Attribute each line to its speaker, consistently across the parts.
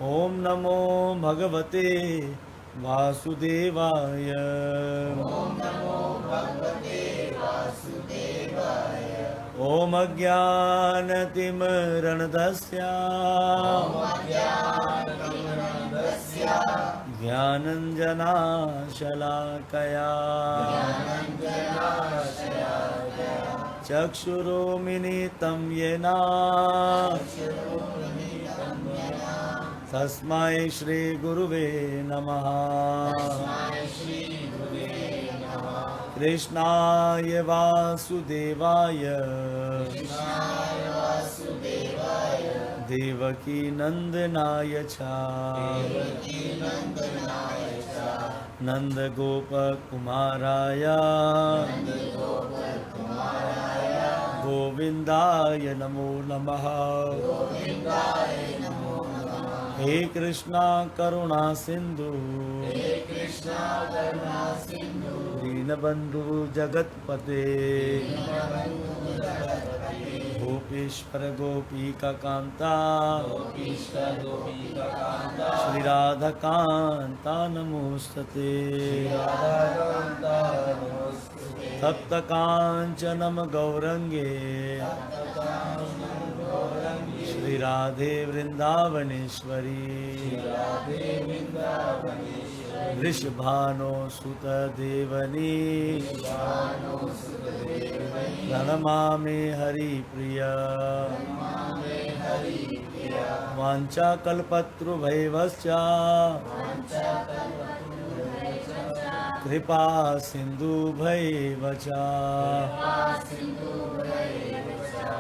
Speaker 1: ओम नमो भगवते वासुदेवाय। ओम अज्ञानतिमिरणदस्या ज्ञानञ्जनाशलाकया चक्षुरुन्मिलितं येन तस्मै श्री गुरुवे नमः। कृष्णाय वासुदेवाय देवकी नंदनाय च नंदगोपकुमाराय गोविंदाय नमो नमः। हे कृष्णा करुणा सिंधु दीनबंधु जगतपते गोपीश्वर गोपिका कांता श्री राधा कांता नमोस्तुते। तप्त कांचनम गौरंगे श्री राधे वृंदावनेश्वरी वृषभानो सुत देवनी प्रणमामि हरिप्रिय। वाञ्छाकल्पतरुभ्यश्च कृपा सिन्धुभ्यैव च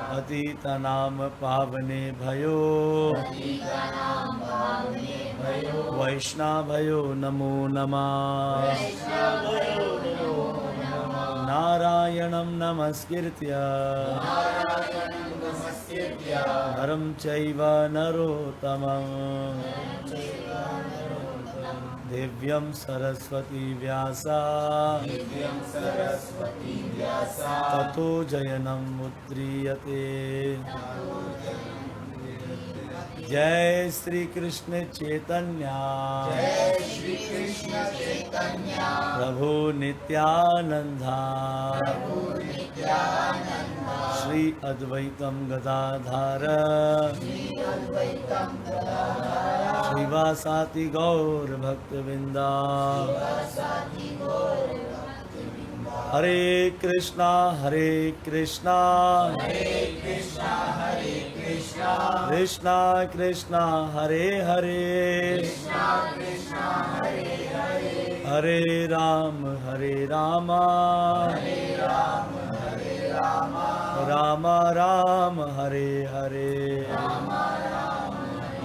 Speaker 1: पतितानां पावनेभ्यो वैष्णवभ्यो नमो नमः। नारायणं नमस्कृत्य नरं चैव नरोत्तमं देव्यं सरस्वती व्यासा ततो जयनं मुद्रीयते। जय श्री कृष्ण चैतन्य प्रभु नित्यानंदा श्री अद्वैतम गदाधर श्रीवासादि गौर भक्तवृंदा। हरे कृष्णा कृष्णा कृष्णा हरे हरे हरे राम राम राम हरे हरे।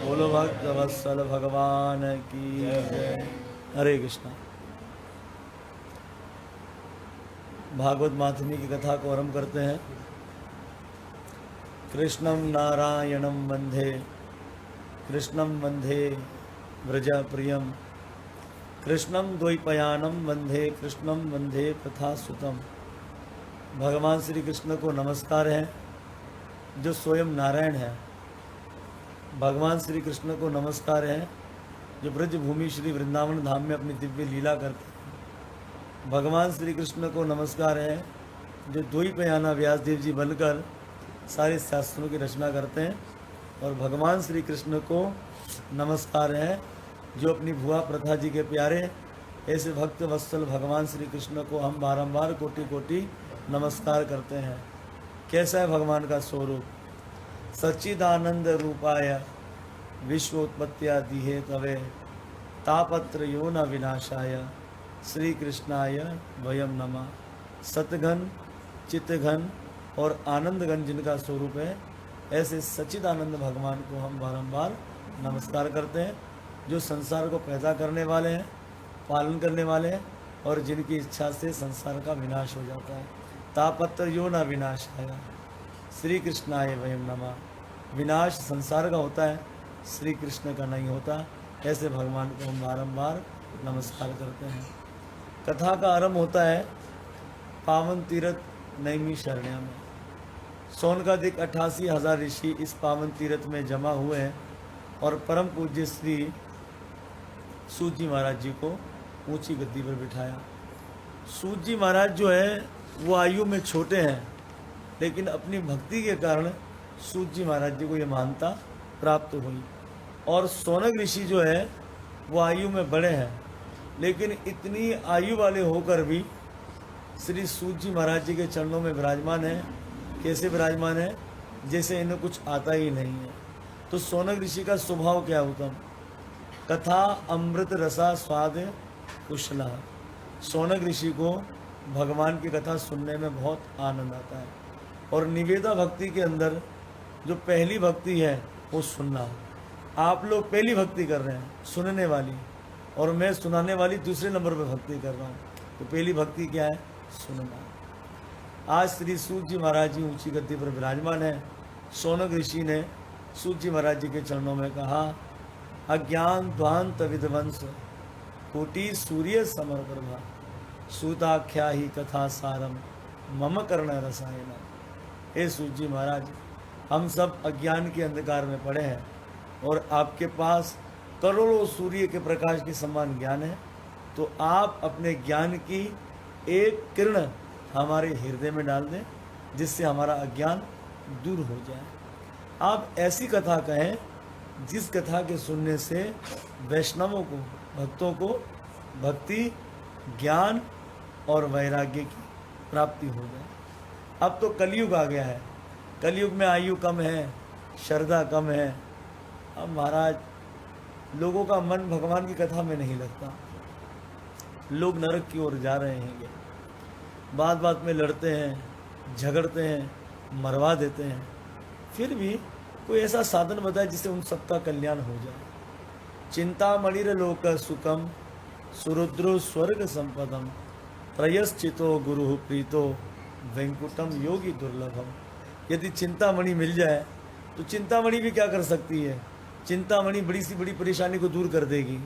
Speaker 1: बोलो भक्त वत्सल भगवान की जय। हरे कृष्णा। भागवत माध्यमी की कथा को आरंभ करते हैं। कृष्णं नारायणं वंदे व्रज प्रियं कृष्णं द्वैपायनं वंदे प्रथासुतम। भगवान श्री कृष्ण को नमस्कार है जो स्वयं नारायण है। भगवान श्री कृष्ण को नमस्कार है जो ब्रज भूमि श्री वृंदावन धाम में अपनी दिव्य लीला करते हैं। भगवान श्री कृष्ण को नमस्कार है जो द्वैपायना व्यासदेव जी बनकर सारे शास्त्रों की रचना करते हैं। और भगवान श्री कृष्ण को नमस्कार है जो अपनी भुआ प्रथा जी के प्यारे ऐसे भक्त वत्सल भगवान श्री कृष्ण को हम बारंबार कोटि कोटि नमस्कार करते हैं। कैसा है भगवान का स्वरूप? सच्चिदानंद रूपाय विश्वोत्पत्त्यादि हेतवे तापत्रयो न विनाशाय श्री कृष्णाय वयम नमः। सतघन चित्तघन और आनंद घन जिनका स्वरूप है ऐसे सच्चिदानंद भगवान को हम बारंबार नमस्कार करते हैं जो संसार को पैदा करने वाले हैं, पालन करने वाले हैं और जिनकी इच्छा से संसार का विनाश हो जाता है। तापत्र यो न विनाशाय श्री कृष्णाय वयम नमः। विनाश संसार का होता है, श्री कृष्ण का नहीं होता। ऐसे भगवान को हम बारंबार नमस्कार करते हैं। कथा का आरंभ होता है पावन तीर्थ नैमी शरण्या में। सोनकादिक 88,000 ऋषि इस पावन तीर्थ में जमा हुए हैं और परम पूज्य श्री सूत जी महाराज जी को ऊंची गद्दी पर बिठाया। सूत जी महाराज जो है वो आयु में छोटे हैं, लेकिन अपनी भक्ति के कारण सूत जी महाराज जी को ये महानता प्राप्त हुई। और सोनक ऋषि जो है वो आयु में बड़े हैं, लेकिन इतनी आयु वाले होकर भी श्री सूत जी महाराज जी के चरणों में विराजमान है। कैसे विराजमान है? जैसे इन्हें कुछ आता ही नहीं है। तो सोनक ऋषि का स्वभाव क्या उत्तम, कथा अमृत रसा स्वाद कुशला। सोनक ऋषि को भगवान की कथा सुनने में बहुत आनंद आता है। और निवेदा भक्ति के अंदर जो पहली भक्ति है वो सुनना। आप लोग पहली भक्ति कर रहे हैं सुनने वाली, और मैं सुनाने वाली दूसरे नंबर पर भक्ति कर रहा हूँ। तो पहली भक्ति क्या है? सुनना। आज श्री सूत जी महाराज जी ऊंची गद्दी पर विराजमान है। सोनक ऋषि ने सूत जी महाराज जी के चरणों में कहा, अज्ञान ध्वांत विध्वंस कोटि सूर्य समर प्रभा सूताख्या ही कथा सारम मम कर्ण रसायन। हे सूत जी महाराज, हम सब अज्ञान के अंधकार में पड़े हैं और आपके पास करोड़ों सूर्य के प्रकाश के समान ज्ञान है। तो आप अपने ज्ञान की एक किरण हमारे हृदय में डाल दें, जिससे हमारा अज्ञान दूर हो जाए। आप ऐसी कथा कहें जिस कथा के सुनने से वैष्णवों को, भक्तों को भक्ति, ज्ञान और वैराग्य की प्राप्ति हो जाए। अब तो कलयुग आ गया है। कलयुग में आयु कम है, श्रद्धा कम है। अब महाराज लोगों का मन भगवान की कथा में नहीं लगता। लोग नरक की ओर जा रहे हैं। बात बात में लड़ते हैं, झगड़ते हैं, मरवा देते हैं। फिर भी कोई ऐसा साधन बताए जिससे उन सबका कल्याण हो जाए। चिंतामणिर लोक सुखम सुरुद्रो स्वर्ग संपदम त्रयश्चितो गुरु प्रीतो वेंकुटम योगी दुर्लभम। यदि चिंतामणि मिल जाए तो चिंतामणि भी क्या कर सकती है? चिंतामणि बड़ी सी बड़ी परेशानी को दूर कर देगी,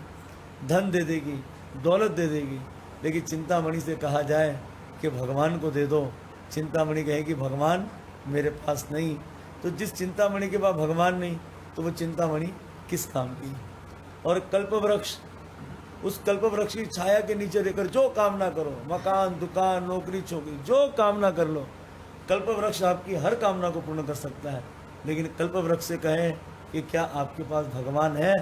Speaker 1: धन दे देगी, दौलत दे देगी। लेकिन चिंतामणि से कहा जाए कि भगवान को दे दो, चिंतामणि कहेगी भगवान मेरे पास नहीं। तो जिस चिंतामणि के पास भगवान नहीं, तो वो चिंतामणि किस काम की? और कल्पवृक्ष, उस कल्पवृक्ष की छाया के नीचे रहकर जो कामना करो, मकान, दुकान, नौकरी, छोकरी, जो कामना कर लो, कल्पवृक्ष आपकी हर कामना को पूर्ण कर सकता है। लेकिन कल्पवृक्ष से कहें कि क्या आपके पास भगवान है?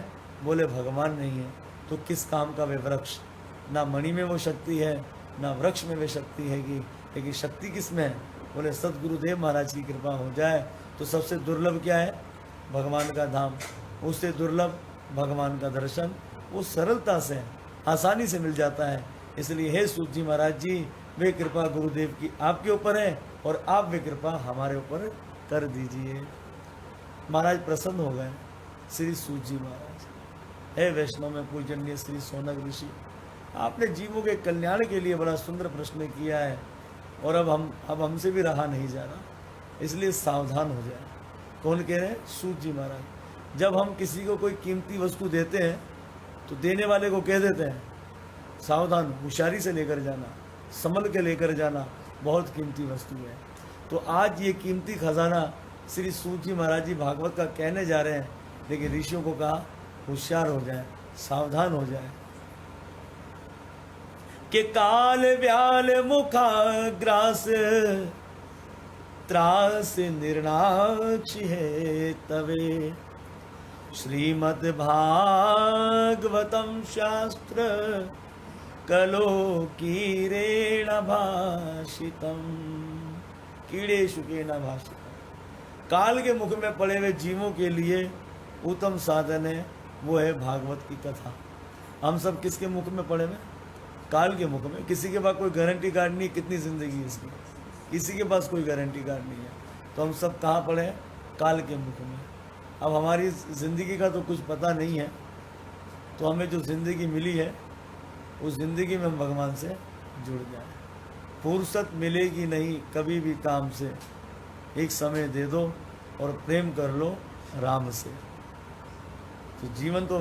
Speaker 1: बोले भगवान नहीं है। तो किस काम का वे वृक्ष? ना मणि में वो शक्ति है, ना वृक्ष में वे शक्ति हैगी। लेकिन शक्ति किस में है? बोले सदगुरुदेव महाराज की कृपा हो जाए तो सबसे दुर्लभ क्या है? भगवान का धाम। उससे दुर्लभ भगवान का दर्शन वो सरलता से, आसानी से मिल जाता है। इसलिए हे सूत जी महाराज जी, वे कृपा गुरुदेव की आपके ऊपर है और आप वे कृपा हमारे ऊपर कर दीजिए। महाराज प्रसन्न हो गए। श्री सूत जी महाराज, हे वैष्णव में पूजनीय श्री सोनक ऋषि, आपने जीवों के कल्याण के लिए बड़ा सुंदर प्रश्न किया है और अब हमसे भी रहा नहीं जा रहा, इसलिए सावधान हो जाए। कौन कह रहे हैं? सूत जी महाराज। जब हम किसी को कोई कीमती वस्तु देते हैं तो देने वाले को कह देते हैं सावधान, होशियारी से लेकर जाना, संभल के लेकर जाना, बहुत कीमती वस्तु है। तो आज ये कीमती खजाना श्री सूत जी महाराज जी भागवत का कहने जा रहे हैं, लेकिन ऋषियों को कहा होशियार हो जाए, सावधान हो जाए। कि काल व्याल मुखाग्रास त्रास निर्णाक्ष है तवे श्रीमद् भागवतम शास्त्र कलो कीरेण भाषितम कीड़े शुकेन भाषितम। काल के मुख में पड़े हुए जीवों के लिए उत्तम साधन है, वो है भागवत की कथा। हम सब किसके मुख में पड़े हुए? काल के मुख में। किसी के पास कोई गारंटी कार्ड नहीं, कितनी जिंदगी है इसकी, किसी के पास कोई गारंटी कार्ड नहीं है। तो हम सब कहाँ पड़े हैं? काल के मुख में। अब हमारी ज़िंदगी का तो कुछ पता नहीं है, तो हमें जो ज़िंदगी मिली है उस ज़िंदगी में हम भगवान से जुड़ जाएं। फुर्सत मिलेगी नहीं कभी भी काम से, एक समय दे दो और प्रेम कर लो राम से। तो जीवन तो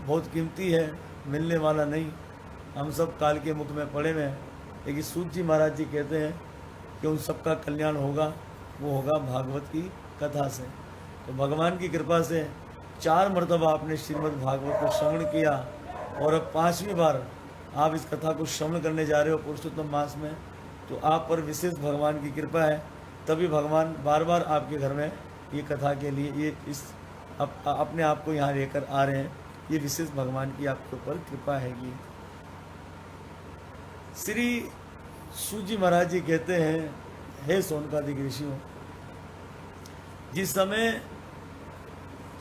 Speaker 1: बहुत कीमती है, मिलने वाला नहीं। हम सब काल के मुख में पड़े हुए हैं, लेकिन सूत जी महाराज जी कहते हैं कि उन सबका कल्याण होगा वो होगा भागवत की कथा से। तो भगवान की कृपा से 4 मरतबा आपने श्रीमद् भागवत को श्रवण किया और अब 5वीं बार आप इस कथा को श्रवण करने जा रहे हो पुरुषोत्तम मास में, तो आप पर विशेष भगवान की कृपा है। तभी भगवान बार बार आपके घर में ये कथा के लिए ये इस अपने आप को यहाँ लेकर आ रहे हैं। ये विशेष भगवान की आपके ऊपर कृपा हैगी। श्री सूजी महाराज जी कहते हैं, हे सोनकादिक ऋषियों, जिस समय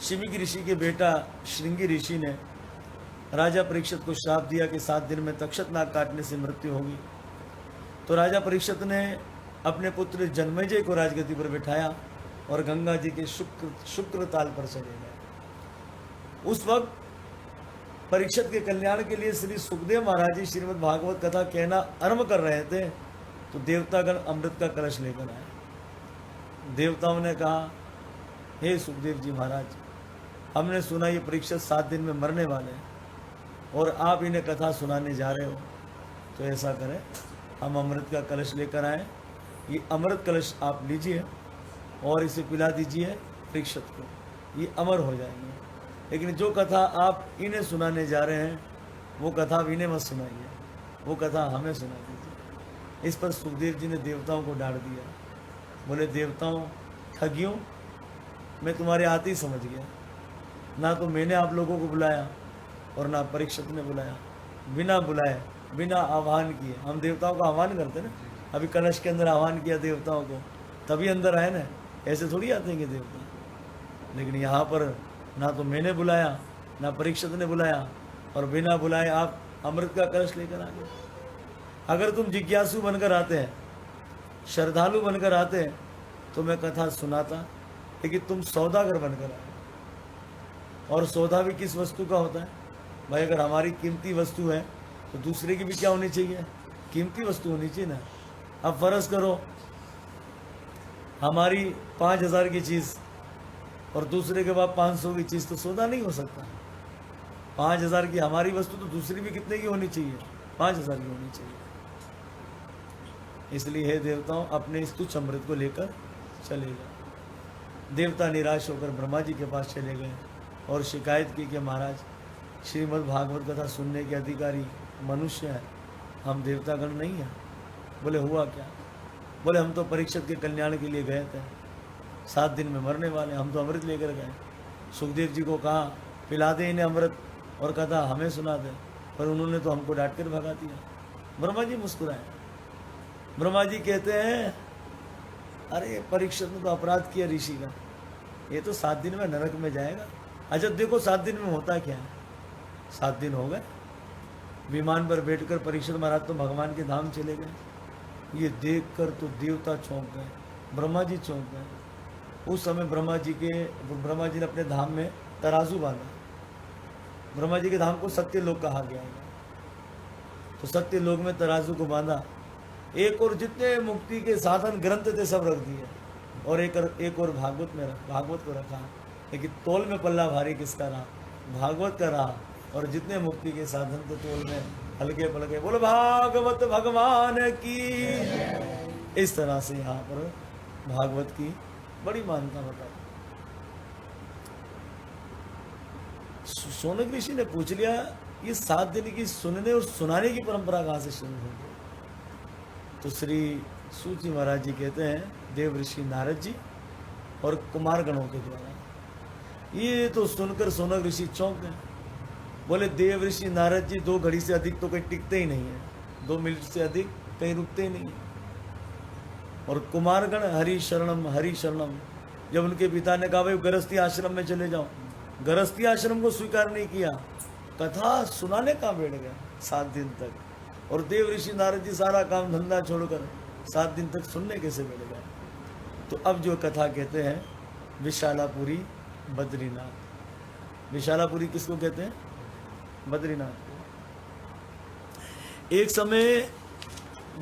Speaker 1: शिमिक ऋषि के बेटा श्रृंगी ऋषि ने राजा परीक्षित को श्राप दिया कि 7 दिन में तक्षक नाग काटने से मृत्यु होगी, तो राजा परीक्षित ने अपने पुत्र जन्मेजय को राजगद्दी पर बिठाया और गंगा जी के शुक्र ताल पर चले गए। उस वक्त परीक्षित के कल्याण के लिए श्री सुखदेव महाराज जी श्रीमद् भागवत कथा कहना आरंभ कर रहे थे, तो देवतागण अमृत का कलश लेकर आए। देवताओं ने कहा, हे सुखदेव जी महाराज, हमने सुना ये परीक्षित 7 दिन में मरने वाले हैं और आप इन्हें कथा सुनाने जा रहे हो, तो ऐसा करें हम अमृत का कलश लेकर आए, ये अमृत कलश आप लीजिए और इसे पिला दीजिए परीक्षित को, ये अमर हो जाएंगे। लेकिन जो कथा आप इन्हें सुनाने जा रहे हैं वो कथा आप इन्हें मत सुनाइए, वो कथा हमें सुना दीजिए। इस पर सुखदेव जी ने देवताओं को डांट दिया। बोले, देवताओं ठगियों, मैं तुम्हारे आते ही समझ गया, ना तो मैंने आप लोगों को बुलाया और ना परीक्षित ने बुलाया, बिना बुलाए बिना आह्वान किए। हम देवताओं का आह्वान करते ना, अभी कलश के अंदर आह्वान किया देवताओं को तभी अंदर आए ना, ऐसे थोड़ी आते हैं देवता। लेकिन यहाँ पर ना तो मैंने बुलाया ना परीक्षित ने बुलाया और बिना बुलाए आप अमृत का कलश लेकर आ गए। अगर तुम जिज्ञासु बनकर आते हैं, श्रद्धालु बनकर आते हैं, तो मैं कथा सुनाता, लेकिन तुम सौदागर बनकर आए। और सौदा भी किस वस्तु का होता है भाई? अगर हमारी कीमती वस्तु है तो दूसरे की भी क्या होनी चाहिए? कीमती वस्तु होनी चाहिए ना। अब फर्ज करो हमारी 5,000 की चीज़ और दूसरे के बाद 500 की चीज़, तो सौदा नहीं हो सकता। 5,000 की हमारी वस्तु तो दूसरी भी कितने की होनी चाहिए? 5,000 की होनी चाहिए। इसलिए हे देवताओं, अपने इस तुच्छ अमृत को लेकर चले जाओ। देवता निराश होकर ब्रह्मा जी के पास चले गए और शिकायत की कि महाराज, श्रीमद् भागवत कथा सुनने के अधिकारी मनुष्य हैं, हम देवतागण नहीं हैं। बोले, हुआ क्या? बोले, हम तो परीक्षित के कल्याण के लिए गए थे, 7 दिन में मरने वाले, हम तो अमृत लेकर गए। सुखदेव जी को कहा पिला दे इन्हें अमृत और कथा हमें सुना दे, पर उन्होंने तो हमको डांट कर भगा दिया। ब्रह्मा जी मुस्कुराए। ब्रह्मा जी कहते हैं, अरे परीक्षित ने तो अपराध किया ऋषि का, ये तो 7 दिन में नरक में जाएगा। अच्छा देखो 7 दिन में होता क्या है। 7 दिन हो गए, विमान पर बैठकर परीक्षित महाराज तो भगवान के धाम चले गए। ये देखकर तो देवता चौंक गए, ब्रह्मा जी चौंक गए। उस समय ब्रह्मा जी ने अपने धाम में तराजू बांधा। ब्रह्मा जी के धाम को सत्यलोक कहा गया है, तो सत्यलोक में तराजू को बांधा। एक और जितने मुक्ति के साधन ग्रंथ थे सब रख दिए और एक और भागवत को रखा। लेकिन तोल में पल्ला भारी किसका रहा? भागवत का रहा। और जितने मुक्ति के साधन थे तोल में हल्के पलके। बोलो भागवत भगवान की। इस तरह से यहाँ पर भागवत की बड़ी मान्यता बताई। शौनक ऋषि ने पूछ लिया, ये 7 दिन की सुनने और सुनाने की परंपरा कहाँ से शुरू हुई? तो श्री सूची महाराज जी कहते हैं, देव ऋषि नारद जी और कुमार गणों के द्वारा। ये तो सुनकर शौनक ऋषि चौंक गए। बोले, देव ऋषि नारद जी 2 घड़ी से अधिक तो कहीं टिकते ही नहीं है, 2 मिनट से अधिक कहीं रुकते ही नहीं है। और कुमारगण हरि शरणम, जब उनके पिता ने कहा भाई गृहस्थी आश्रम में चले जाओ, गृहस्थी आश्रम को स्वीकार नहीं किया, कथा सुनाने का बैठ गया 7 दिन तक। और देव ऋषि नारद जी सारा काम धंधा छोड़कर 7 दिन तक सुनने कैसे बैठ गए? तो अब जो कथा कहते हैं विशालापुरी बद्रीनाथ। विशालापुरी किसको कहते हैं? बद्रीनाथ। एक समय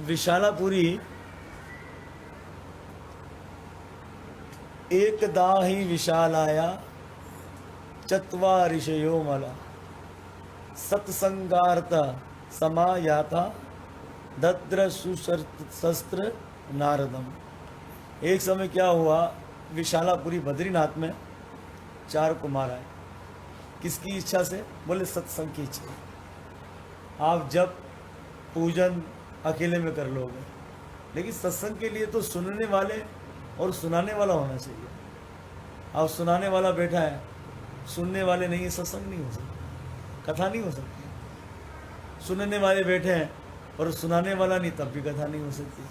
Speaker 1: विशालापुरी एकदा ही विशालाया चत्वारिशयो मला सत्संगार्थ समायाता दद्र सुशस्त्र नारदम। एक समय क्या हुआ, विशालापुरी बद्रीनाथ में 4 कुमार आए। किसकी इच्छा से? बोले सत्संग की इच्छा। आप जब पूजन अकेले में कर लोगे, लेकिन सत्संग के लिए तो सुनने वाले और सुनाने वाला होना चाहिए। अब सुनाने वाला बैठा है, सुनने वाले नहीं है, सत्संग नहीं हो सकता, कथा नहीं हो सकती। सुनने वाले बैठे हैं और सुनाने वाला नहीं, तब भी कथा नहीं हो सकती।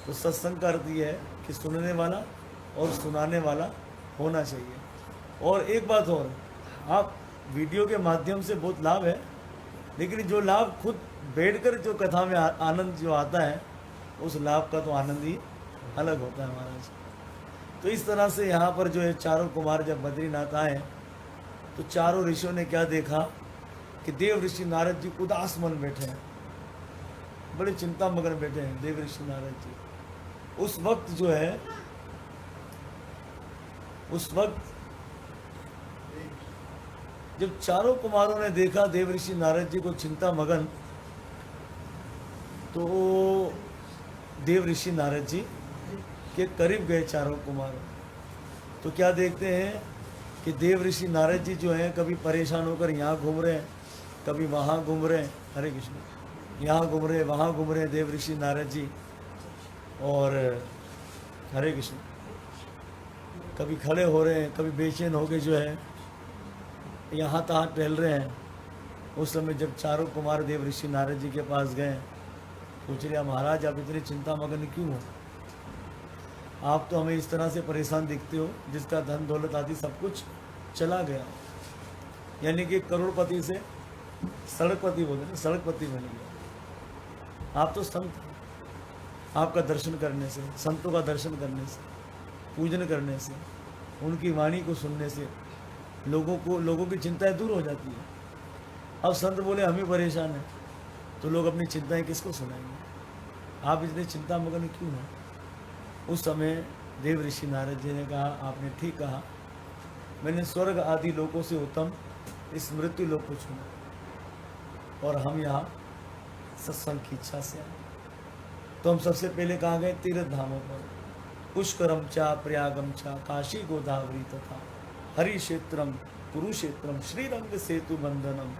Speaker 1: तो सत्संग का अर्थ यह है कि सुनने वाला और सुनाने वाला होना चाहिए। और एक बात और, आप वीडियो के माध्यम से बहुत लाभ है, लेकिन जो लाभ खुद बैठकर जो कथा में आनंद जो आता है, उस लाभ का तो आनंद ही अलग होता है महाराज। तो इस तरह से यहाँ पर जो है 4 कुमार जब बद्रीनाथ आए, तो चारों ऋषियों ने क्या देखा कि देव ऋषि नारद जी उदास मन बैठे हैं, बड़े चिंता मगन बैठे हैं देव ऋषि नारद जी। उस वक्त जो है, उस वक्त जब चारों कुमारों ने देखा देव ऋषि नारद जी को चिंता मगन, तो देव ऋषि नारद जी के करीब गए चारों कुमारों। तो क्या देखते हैं कि देव ऋषि नारद जी जो हैं, कभी परेशान होकर यहाँ घूम रहे हैं, कभी वहाँ घूम रहे हैं, हरे कृष्ण, यहाँ घूम रहे हैं, वहाँ घूम रहे हैं देव ऋषि नारद जी। और हरे कृष्ण, कभी खड़े हो रहे हैं, कभी बेचैन होके जो है यहाँ तहाँ टहल रहे हैं। उस समय जब चारों कुमार देव ऋषि नारद जी के पास गए, पूछ लिया, महाराज आप इतनी चिंता मगन क्यों हो? आप तो हमें इस तरह से परेशान दिखते हो जिसका धन दौलत आदि सब कुछ चला गया, यानी कि करोड़पति से सड़कपति बोलते हैं, सड़कपति बन गया। आप तो संत, आपका दर्शन करने से, संतों का दर्शन करने से, पूजन करने से, उनकी वाणी को सुनने से लोगों की चिंताएं दूर हो जाती है। अब संत बोले हम ही परेशान हैं, तो लोग अपनी चिंताएं किसको सुनाएंगे? आप इतने चिंता मगन क्यों हैं? उस समय देव ऋषि नारद जी ने कहा, आपने ठीक कहा, मैंने स्वर्ग आदि लोकों से उत्तम इस मृत्यु लोक को चुना और हम यहाँ सत्संग की इच्छा से आए। तो हम सबसे पहले कहाँ गए? तीर्थ धामों पर, पुष्करम चा प्रयागम चा काशी गोदावरी तथा हरिक्षेत्रम कुरुक्षेत्रम श्रीरंग सेतु बंधनम।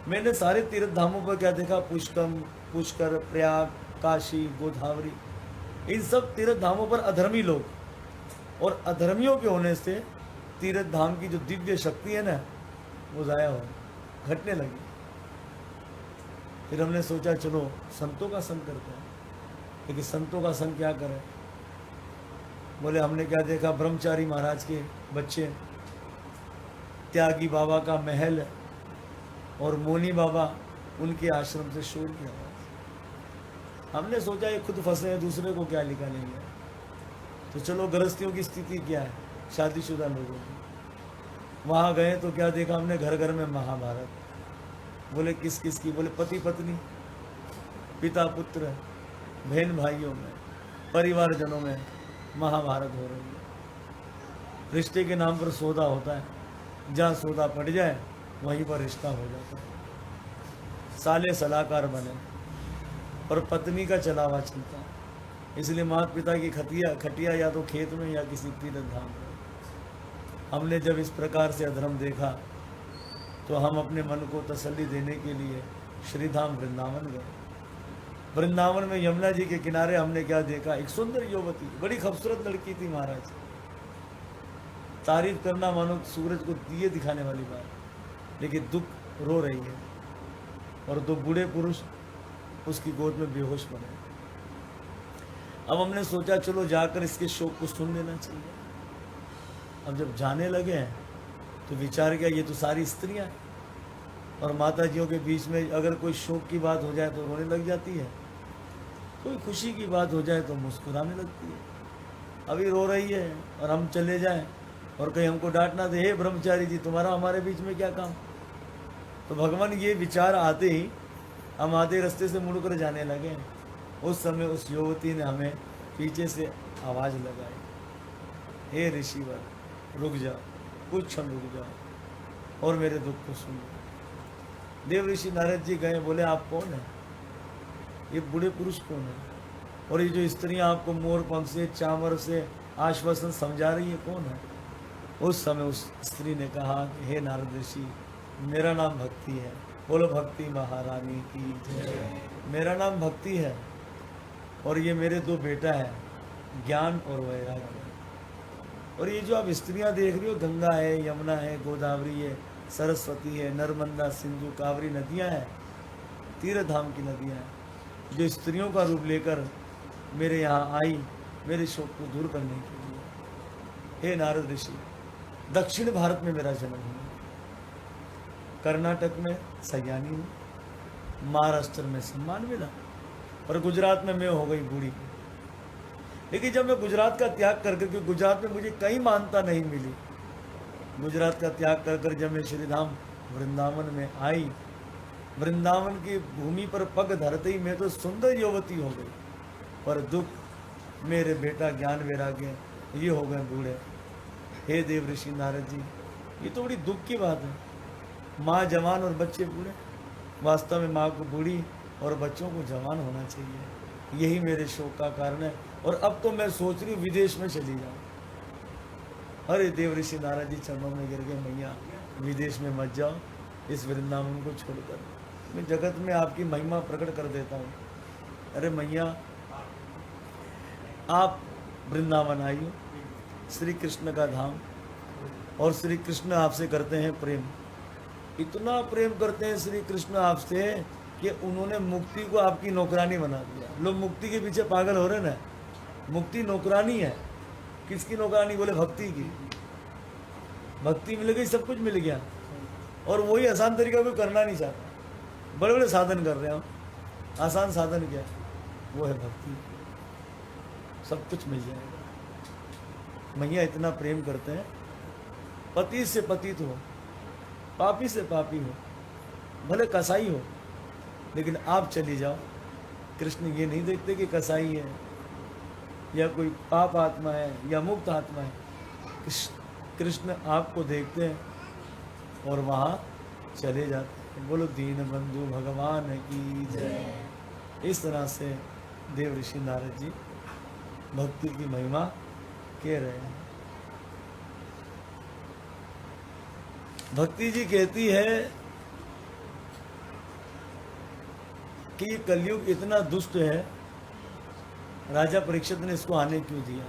Speaker 1: मैंने सारे तीर्थ धामों पर क्या देखा? पुष्कर, प्रयाग, काशी, गोदावरी, इन सब तीर्थ धामों पर अधर्मी लोग, और अधर्मियों के होने से तीर्थ धाम की जो दिव्य शक्ति है ना, वो ज़ाया हो घटने लगी। फिर हमने सोचा चलो संतों का संग करते हैं, लेकिन संतों का संग क्या करें? बोले हमने क्या देखा? ब्रह्मचारी महाराज के बच्चे, त्यागी बाबा का महल और मोनी बाबा उनके आश्रम से शोर की आवाज़। हमने सोचा ये खुद फंसे हैं, दूसरे को क्या निकालेंगे। तो चलो गृहस्थियों की स्थिति क्या है, शादीशुदा लोगों की। वहाँ गए तो क्या देखा हमने? घर घर में महाभारत। बोले किस किस की? बोले पति पत्नी, पिता पुत्र, बहन भाइयों में, परिवारजनों में महाभारत हो रही है। रिश्ते के नाम पर सौदा होता है, जहाँ सौदा पड़ जाए वहीं पर रिश्ता हो जाता है। साले सलाहकार बने और पत्नी का चलावा चलता है। इसलिए माता पिता की खटिया या तो खेत में या किसी तीर्थ धाम में। हमने जब इस प्रकार से अधर्म देखा तो हम अपने मन को तसल्ली देने के लिए श्रीधाम वृंदावन गए। वृंदावन में यमुना जी के किनारे हमने क्या देखा? एक सुंदर युवती, बड़ी खूबसूरत लड़की थी महाराज। तारीफ करना मानो सूरज को दिए दिखाने वाली बात, लेकिन दुख रो रही है और 2 बूढ़े पुरुष उसकी गोद में बेहोश पड़े। अब हमने सोचा चलो जाकर इसके शोक को सुन लेना चाहिए। अब जब जाने लगे हैं तो विचार किया ये तो सारी स्त्रियां हैं, और माता जियों के बीच में अगर कोई शोक की बात हो जाए तो रोने लग जाती है, कोई खुशी की बात हो जाए तो मुस्कुराने लगती है। अभी रो रही है और हम चले जाएं और कहीं हमको डांटना दे, हे ब्रह्मचारी जी तुम्हारा हमारे बीच में क्या काम? तो भगवान ये विचार आते ही हम आधे रास्ते से मुड़कर जाने लगे। उस समय उस युवती ने हमें पीछे से आवाज़ लगाई, हे ऋषिवर रुक जाओ, कुछ क्षण रुक जाओ और मेरे दुख को सुन लो। देव ऋषि नारद जी गए, बोले आप कौन हैं? ये बूढ़े पुरुष कौन है? और ये जो स्त्रियां आपको मोर पंख से चामर से आश्वासन समझा रही है, कौन है? उस समय उस स्त्री ने कहा कि हे नारद ऋषि, मेरा नाम भक्ति है। बोलो भक्ति महारानी की जय। मेरा नाम भक्ति है और ये मेरे दो बेटा है, ज्ञान और वैराग्य। और ये जो आप स्त्रियां देख रही हो, गंगा है, यमुना है, गोदावरी है, सरस्वती है, नर्मदा, सिंधु, कावरी नदियां हैं, तीर्थ धाम की नदियां हैं, जो स्त्रियों का रूप लेकर मेरे यहाँ आई मेरे शोक को दूर करने के लिए। हे नारद ऋषि, दक्षिण भारत में मेरा जन्म हुआ, कर्नाटक में सयानी हूँ, महाराष्ट्र में सम्मान मिला, और गुजरात में मैं हो गई बूढ़ी। लेकिन जब मैं गुजरात का त्याग कर करके, गुजरात में मुझे कहीं मानता नहीं मिली, गुजरात का त्याग कर कर जब मैं श्रीधाम वृंदावन में आई, वृंदावन की भूमि पर पग धरते ही मैं तो सुंदर युवती हो गई, पर दुख, मेरे बेटा ज्ञान वैराग्य ये हो गए बूढ़े। हे देव ऋषि नारद जी, ये तो बड़ी दुख की बात है। माँ जवान और बच्चे बूढ़े, वास्तव में माँ को बूढ़ी और बच्चों को जवान होना चाहिए, यही मेरे शोक का कारण है। और अब तो मैं सोच रही हूँ विदेश में चली जाऊँ। अरे देव ऋषि नारद जी चरणों में गिर गए, मैया विदेश में मत जाओ, इस वृंदावन को छोड़कर मैं जगत में आपकी महिमा प्रकट कर देता हूँ। अरे मैया, आप वृंदावन आई हो, श्री कृष्ण का धाम, और श्री कृष्ण आपसे करते हैं प्रेम, इतना प्रेम करते हैं श्री कृष्ण आपसे कि उन्होंने मुक्ति को आपकी नौकरानी बना दिया। लोग मुक्ति के पीछे पागल हो रहे ना, मुक्ति नौकरानी है। किसकी नौकरानी? बोले भक्ति की। भक्ति मिल गई, सब कुछ मिल गया, और वही आसान तरीका कोई करना नहीं चाहता। बड़े बड़े साधन कर रहे हो, आसान साधन क्या? वो है भक्ति, सब कुछ मिल जाएगा। मैया इतना प्रेम करते हैं, पति से पतित हो, पापी से पापी हो, भले कसाई हो, लेकिन आप चली जाओ, कृष्ण ये नहीं देखते कि कसाई है या कोई पाप आत्मा है या मुक्त आत्मा है। कृष्ण आपको देखते हैं और वहाँ चले जाते हैं। बोलो दीन बंधु भगवान की जय। इस तरह से देव ऋषि नारद जी भक्ति की महिमा कह रहे हैं। भक्ति जी कहती है कि ये कलयुग इतना दुष्ट है, राजा परीक्षित ने इसको आने क्यों दिया?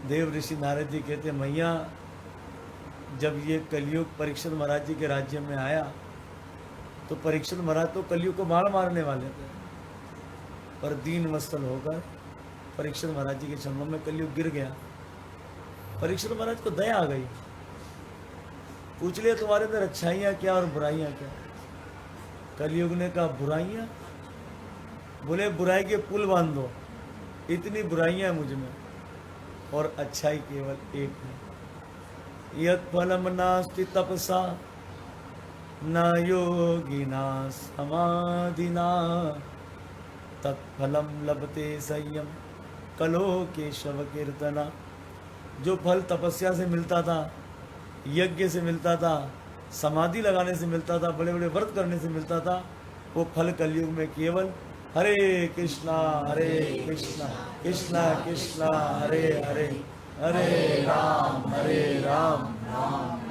Speaker 1: देव ऋषि नारद जी कहते हैं, मैया जब ये कलयुग परीक्षित महाराज जी के राज्य में आया तो परीक्षित महाराज तो कलयुग को मार मारने वाले थे, पर दीन वत्सल होकर परीक्षित महाराज जी के चरणों में कलयुग गिर गया। परीक्षित महाराज को दया आ गई, पूछ लिया तुम्हारे अंदर अच्छाइयाँ क्या और बुराइयाँ क्या? कलयुग ने कहा बुराइयाँ? बोले बुराई के पुल बांध दो, इतनी बुराइयाँ मुझ में, और अच्छाई केवल एक है। यत् फलम नास्ति तपसा न योगिना समाधिना तत्फलम लभते संयम कलो केशव कीर्तना। जो फल तपस्या से मिलता था, यज्ञ से मिलता था, समाधि लगाने से मिलता था, बड़े बड़े व्रत करने से मिलता था, वो फल कलयुग में केवल हरे कृष्णा कृष्णा कृष्णा हरे हरे, हरे राम राम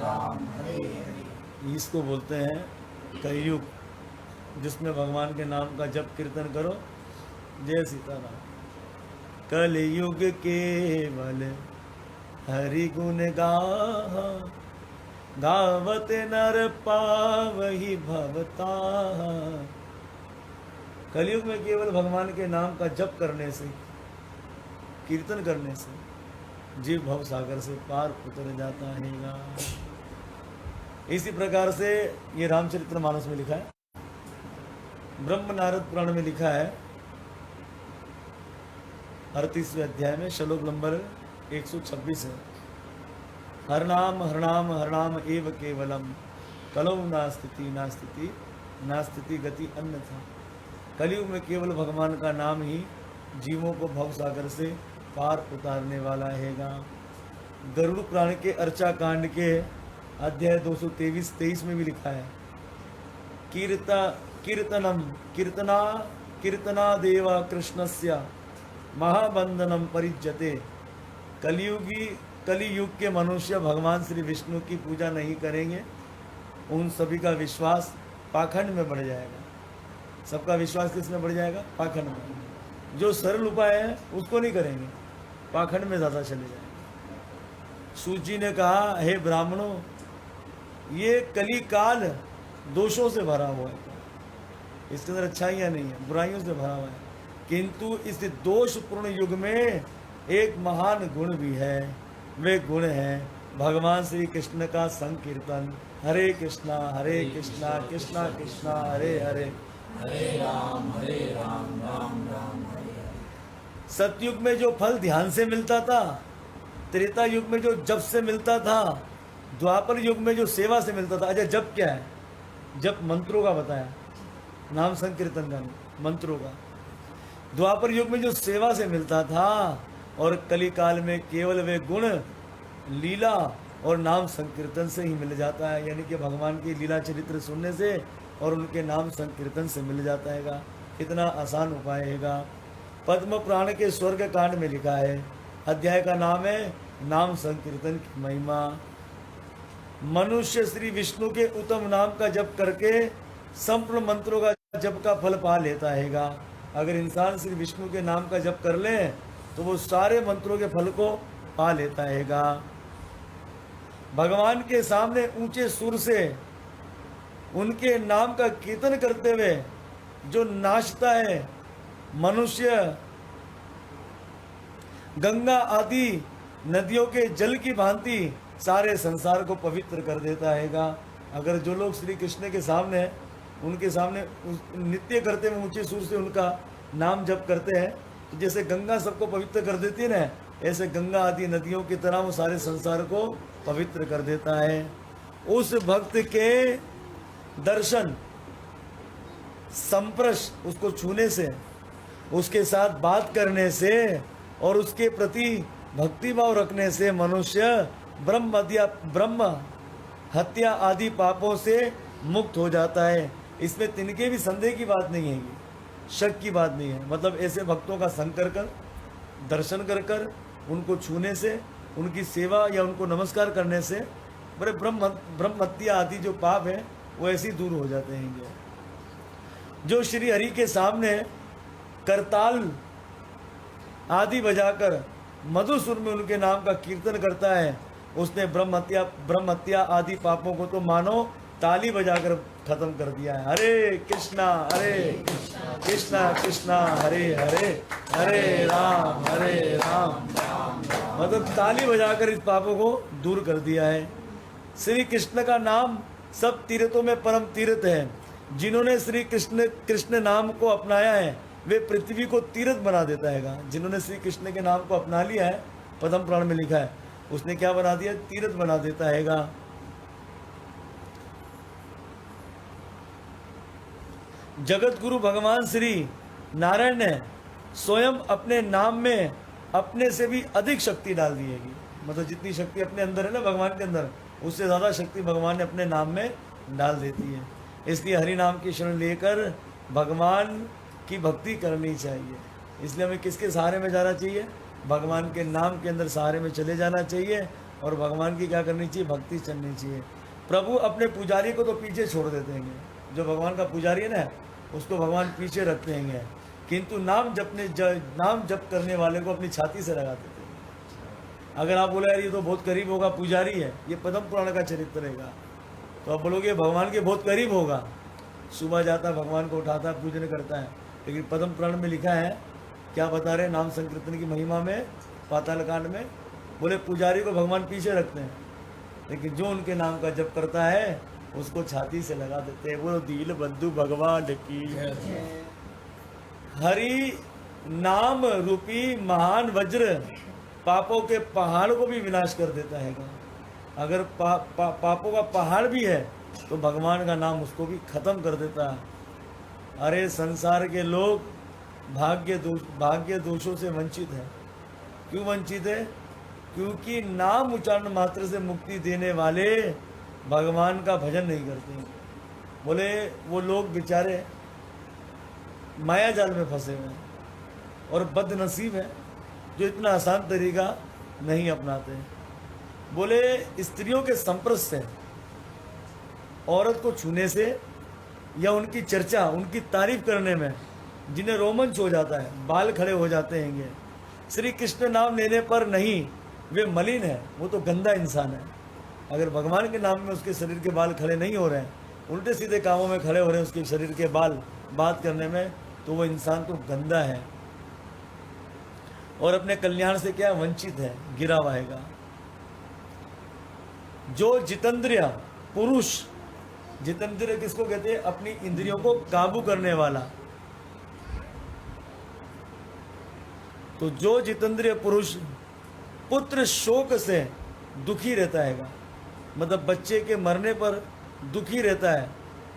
Speaker 1: राम हरे हरे। इसको बोलते हैं कलयुग, जिसमें भगवान के नाम का जप कीर्तन करो। जय सीताराम। कलयुग केवल हरि गुण गाहा, गावत नर पावहि भवता। कलयुग में केवल भगवान के नाम का जप करने से, कीर्तन करने से जीव भव सागर से पार उतर जाता है। इसी प्रकार से ये रामचरितमानस में लिखा है, ब्रह्म नारद पुराण में लिखा है 38वें अध्याय में श्लोक नंबर 126 है। हर नाम एव केवलम कलौ नास्तिति गति अन्यथा। कलयुग में केवल भगवान का नाम ही जीवों को भव सागर से पार उतारने वाला हैगा। गरुड़ पुराण के अर्चा कांड के अध्याय 223 में भी लिखा है, कीर्तना कीर्तनादेव कृष्णस्य महाबंधनम परिज्यते। कलियुग के मनुष्य भगवान श्री विष्णु की पूजा नहीं करेंगे, उन सभी का विश्वास पाखंड में बढ़ जाएगा। सबका विश्वास किस में बढ़ जाएगा? पाखंड में। जो सरल उपाय है उसको नहीं करेंगे, पाखंड में ज़्यादा चले जाएंगे। सूची ने कहा, हे ब्राह्मणों, ये कली काल दोषों से भरा हुआ है, इसके अंदर अच्छाइयाँ नहीं है, बुराइयों से भरा हुआ है। किंतु इस दोषपूर्ण युग में एक महान गुण भी है, वे गुण है भगवान श्री कृष्ण का संकीर्तन। हरे कृष्णा कृष्णा कृष्णा हरे हरे,
Speaker 2: हरे राम राम राम हरे हरे।
Speaker 1: सतयुग में जो फल ध्यान से मिलता था, त्रेता युग में जो जप से मिलता था, द्वापर युग में जो सेवा से मिलता था। अच्छा, जप क्या है? जप मंत्रों का बताया, नाम संकीर्तन का मंत्रों का। द्वापर युग में जो सेवा से मिलता था, और कली काल में केवल वे गुण लीला और नाम संकीर्तन से ही मिल जाता है। यानी कि भगवान की लीला चरित्र सुनने से और उनके नाम संकीर्तन से मिल जाता है। कितना आसान उपाय है। पद्म पुराण के स्वर्ग कांड में लिखा है, अध्याय का नाम है नाम संकीर्तन की महिमा। मनुष्य श्री विष्णु के उत्तम नाम का जप करके संपूर्ण मंत्रों का जप का फल पा लेता है। अगर इंसान श्री विष्णु के नाम का जप कर ले तो वो सारे मंत्रों के फल को पा लेता है। भगवान के सामने ऊंचे सुर से उनके नाम का कीर्तन करते हुए जो नाचता है, मनुष्य गंगा आदि नदियों के जल की भांति सारे संसार को पवित्र कर देता है। अगर जो लोग श्री कृष्ण के सामने, उनके सामने नित्य करते हुए ऊंचे सुर से उनका नाम जप करते हैं, तो जैसे गंगा सबको पवित्र कर देती है ना, ऐसे गंगा आदि नदियों की तरह वो सारे संसार को पवित्र कर देता है। उस भक्त के दर्शन, संप्रश, उसको छूने से, उसके साथ बात करने से और उसके प्रति भक्तिभाव रखने से मनुष्य ब्रह्म हत्या आदि पापों से मुक्त हो जाता है। इसमें तिनके भी संदेह की बात नहीं है, शक की बात नहीं है। मतलब ऐसे भक्तों का संग कर दर्शन कर उनको छूने से, उनकी सेवा या उनको नमस्कार करने से बड़े ब्रह्म हत्या आदि जो पाप है वो ऐसे ही दूर हो जाते हैं। जो श्री हरि के सामने करताल आदि बजाकर मधुसुर में उनके नाम का कीर्तन करता है, उसने ब्रह्म हत्या आदि पापों को तो मानो ताली बजाकर खत्म कर दिया है। हरे कृष्णा कृष्णा कृष्णा हरे हरे, हरे राम मतलब ताली बजाकर इस पापों को दूर कर दिया है। श्री कृष्ण का नाम सब तीर्थों में परम तीर्थ है। जिन्होंने श्री कृष्ण नाम को अपनाया है वे पृथ्वी को तीर्थ बना देता है। जिन्होंने श्री कृष्ण के नाम को अपना लिया है, पद्म पुराण में लिखा है, उसने क्या बना दिया? तीर्थ बना देता है। जगत गुरु भगवान श्री नारायण ने स्वयं अपने नाम में अपने से भी अधिक शक्ति डाल दी है। मतलब जितनी शक्ति अपने अंदर है ना भगवान के अंदर, उससे ज़्यादा शक्ति भगवान ने अपने नाम में डाल देती है। इसलिए हरि नाम की शरण लेकर भगवान की भक्ति करनी चाहिए। इसलिए हमें किसके सहारे में जाना चाहिए? भगवान के नाम के अंदर सहारे में चले जाना चाहिए और भगवान की क्या करनी चाहिए? भक्ति चलनी चाहिए। प्रभु अपने पुजारी को तो पीछे छोड़ देते हैं, जो भगवान का पुजारी है ना उसको भगवान पीछे रखते हैं, किंतु नाम जप करने वाले को अपनी छाती से लगा देते हैं। अगर आप बोले यार ये तो बहुत करीब होगा, पुजारी है, ये पद्म पुराण का चरित्र रहेगा, तो आप बोलोगे भगवान के बहुत करीब होगा। सुबह जाता है, भगवान को उठाता है, पूजन करता है। लेकिन पद्म पुराण में लिखा है, क्या बता रहे नाम संकीर्तन की महिमा में, पाताल कांड में, बोले पुजारी को भगवान पीछे रखते हैं, लेकिन जो उनके नाम का जप करता है उसको छाती से लगा देते हैं। वो दीन बंधु भगवान की। हरि नाम रूपी महान वज्र पापों के पहाड़ को भी विनाश कर देता है। अगर पापों का पहाड़ भी है तो भगवान का नाम उसको भी खत्म कर देता है। अरे संसार के लोग भाग्य दोषों से वंचित है। क्यों वंचित है? क्योंकि नाम उच्चारण मात्र से मुक्ति देने वाले भगवान का भजन नहीं करते हैं। बोले वो लोग बेचारे माया जाल में फंसे हुए हैं, और बदनसीब है जो इतना आसान तरीका नहीं अपनाते हैं। बोले स्त्रियों के संपर्क से, औरत को छूने से या उनकी चर्चा, उनकी तारीफ करने में जिन्हें रोमांच हो जाता है, बाल खड़े हो जाते हैं, श्री कृष्ण नाम लेने पर नहीं, वे मलिन है, वो तो गंदा इंसान है। अगर भगवान के नाम में उसके शरीर के बाल खड़े नहीं हो रहे हैं, उल्टे सीधे कामों में खड़े हो रहे हैं उसके शरीर के बाल बात करने में, तो वो इंसान तो गंदा है और अपने कल्याण से क्या वंचित है, गिरा रहेगा। जो जितेंद्रिय पुरुष, जितेंद्रिय किसको कहते हैं? अपनी इंद्रियों को काबू करने वाला। तो जो जितेंद्रिय पुरुष पुत्र शोक से दुखी रहता है, मतलब बच्चे के मरने पर दुखी रहता है,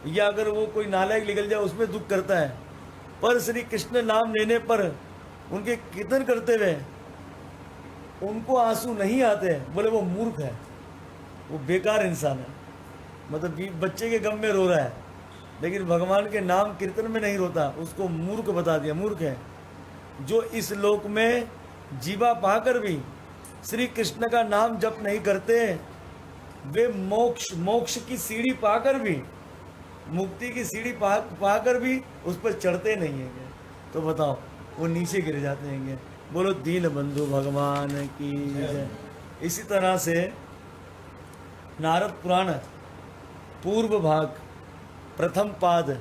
Speaker 1: या अगर वो कोई नालायक निकल जाए उसमें दुख करता है, पर श्री कृष्ण नाम लेने पर उनके कीर्तन करते हुए उनको आंसू नहीं आते, बोले वो मूर्ख है, वो बेकार इंसान है। मतलब बच्चे के गम में रो रहा है लेकिन भगवान के नाम कीर्तन में नहीं रोता, उसको मूर्ख बता दिया, मूर्ख है। जो इस लोक में जीवा पाकर भी श्री कृष्ण का नाम जप नहीं करते, वे मोक्ष की सीढ़ी पाकर भी, मुक्ति की सीढ़ी पाकर भी उस पर चढ़ते नहीं हैं, तो बताओ वो नीचे गिर जाते हैं। बोलो दीन बंधु भगवान की जय। इसी तरह से नारद पुराण पूर्व भाग प्रथम पाद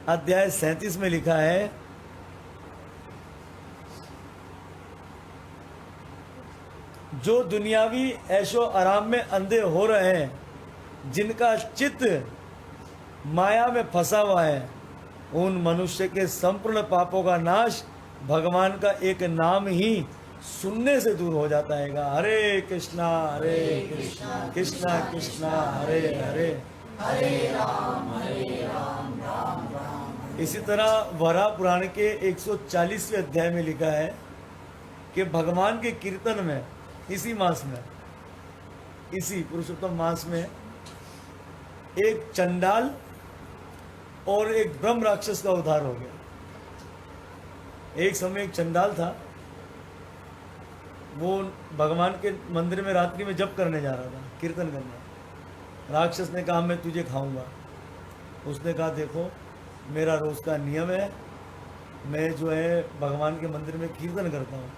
Speaker 1: अध्याय 37 में लिखा है, जो दुनियावी ऐशो आराम में अंधे हो रहे हैं, जिनका चित्त माया में फंसा हुआ है, उन मनुष्य के संपूर्ण पापों का नाश भगवान का एक नाम ही सुनने से दूर हो जाता है। हरे कृष्णा कृष्णा कृष्णा हरे हरे,
Speaker 2: राम राम।
Speaker 1: इसी तरह वराह पुराण के 140वें अध्याय में लिखा है कि भगवान के कीर्तन में इसी मास में, इसी पुरुषोत्तम मास में एक चंडाल और एक ब्रह्म राक्षस का उद्धार हो गया। एक समय एक चंडाल था, वो भगवान के मंदिर में रात्रि में जप करने जा रहा था, कीर्तन करने। राक्षस ने कहा मैं तुझे खाऊंगा। उसने कहा देखो मेरा रोज का नियम है, मैं जो है भगवान के मंदिर में कीर्तन करता हूँ,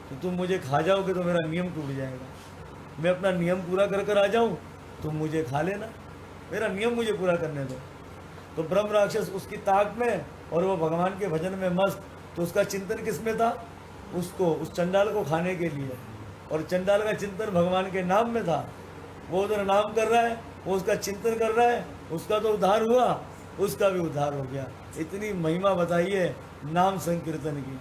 Speaker 1: तो तुम मुझे खा जाओगे तो मेरा नियम टूट जाएगा। मैं अपना नियम पूरा कर कर आ जाऊँ, तुम मुझे खा लेना, मेरा नियम मुझे पूरा करने दो। तो ब्रह्म राक्षस उसकी ताक में और वो भगवान के भजन में मस्त। तो उसका चिंतन किस में था? उसको, उस चंडाल को खाने के लिए। और चंडाल का चिंतन भगवान के नाम में था। वो उधर नाम कर रहा है, वो उसका चिंतन कर रहा है, उसका तो उद्धार हुआ, उसका भी उद्धार हो गया। इतनी महिमा बताइए नाम संकीर्तन की।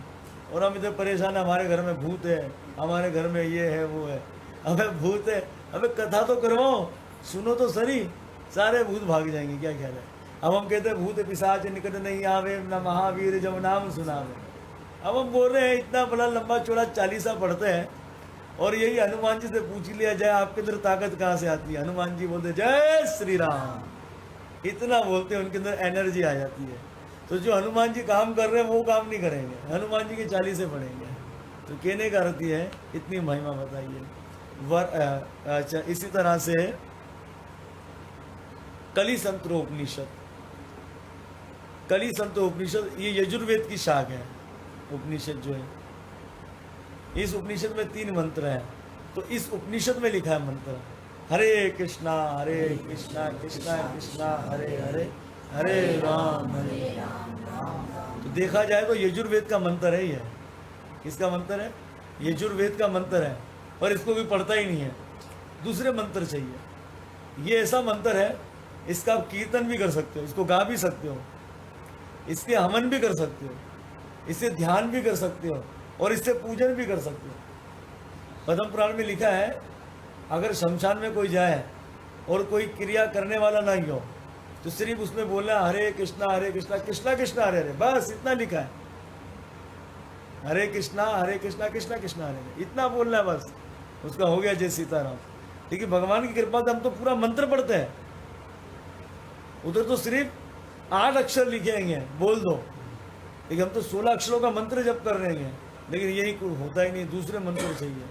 Speaker 1: और हम इधर परेशान है, हमारे घर में भूत है, हमारे घर में ये है वो है। अबे भूत है, अबे कथा तो करवाओ, सुनो तो सही, सारे भूत भाग जाएंगे, क्या ख्याल है? अब हम कहते हैं भूत पिशाच निकट नहीं आवे, न महावीर जब नाम सुनावे। अब हम बोल रहे हैं इतना बड़ा लंबा चौड़ा 40 पढ़ते हैं, और यही हनुमान जी से पूछ लिया जाए आपके अंदर ताकत कहाँ से आती है? हनुमान जी बोलते जय श्री राम, इतना बोलते हैं, उनके अंदर एनर्जी आ जाती है। तो जो हनुमान जी काम कर रहे हैं वो काम नहीं करेंगे, हनुमान जी के 40 पढ़ेंगे। तो कहने का अर्थ है इतनी महिमा बताइए। अच्छा, इसी तरह से कली संतरोपनिषद, कली संतरोपनिषद ये यजुर्वेद की शाख है उपनिषद जो है। इस उपनिषद में 3 मंत्र हैं। तो इस उपनिषद में लिखा है मंत्र हरे कृष्णा कृष्णा कृष्णा हरे हरे, हरे राम। तो देखा जाए तो यजुर्वेद का मंत्र है ये। किसका मंत्र है? यजुर्वेद का मंत्र है, और इसको भी पढ़ता ही नहीं है, दूसरे मंत्र चाहिए। ये ऐसा मंत्र है, इसका आप कीर्तन भी कर सकते हो, इसको गा भी सकते हो, इसके हवन भी कर सकते हो, इससे ध्यान भी कर सकते हो, और इससे पूजन भी कर सकते हो। पद्म पुराण में लिखा है अगर शमशान में कोई जाए और कोई क्रिया करने वाला नहीं हो तो सिर्फ उसमें बोलना हरे कृष्णा कृष्णा कृष्णा हरे हरे, बस इतना लिखा है। हरे कृष्णा कृष्णा कृष्णा हरे हरे, इतना बोलना है बस, उसका हो गया जय सीताराम। लेकिन भगवान की कृपा से हम तो पूरा मंत्र पढ़ते हैं, उधर तो सिर्फ 8 अक्षर लिखे हैं, बोल दो लेकिन हम तो 16 अक्षरों का मंत्र जप कर रहे हैं, लेकिन यही कुछ होता ही नहीं, दूसरे मंत्र चाहिए,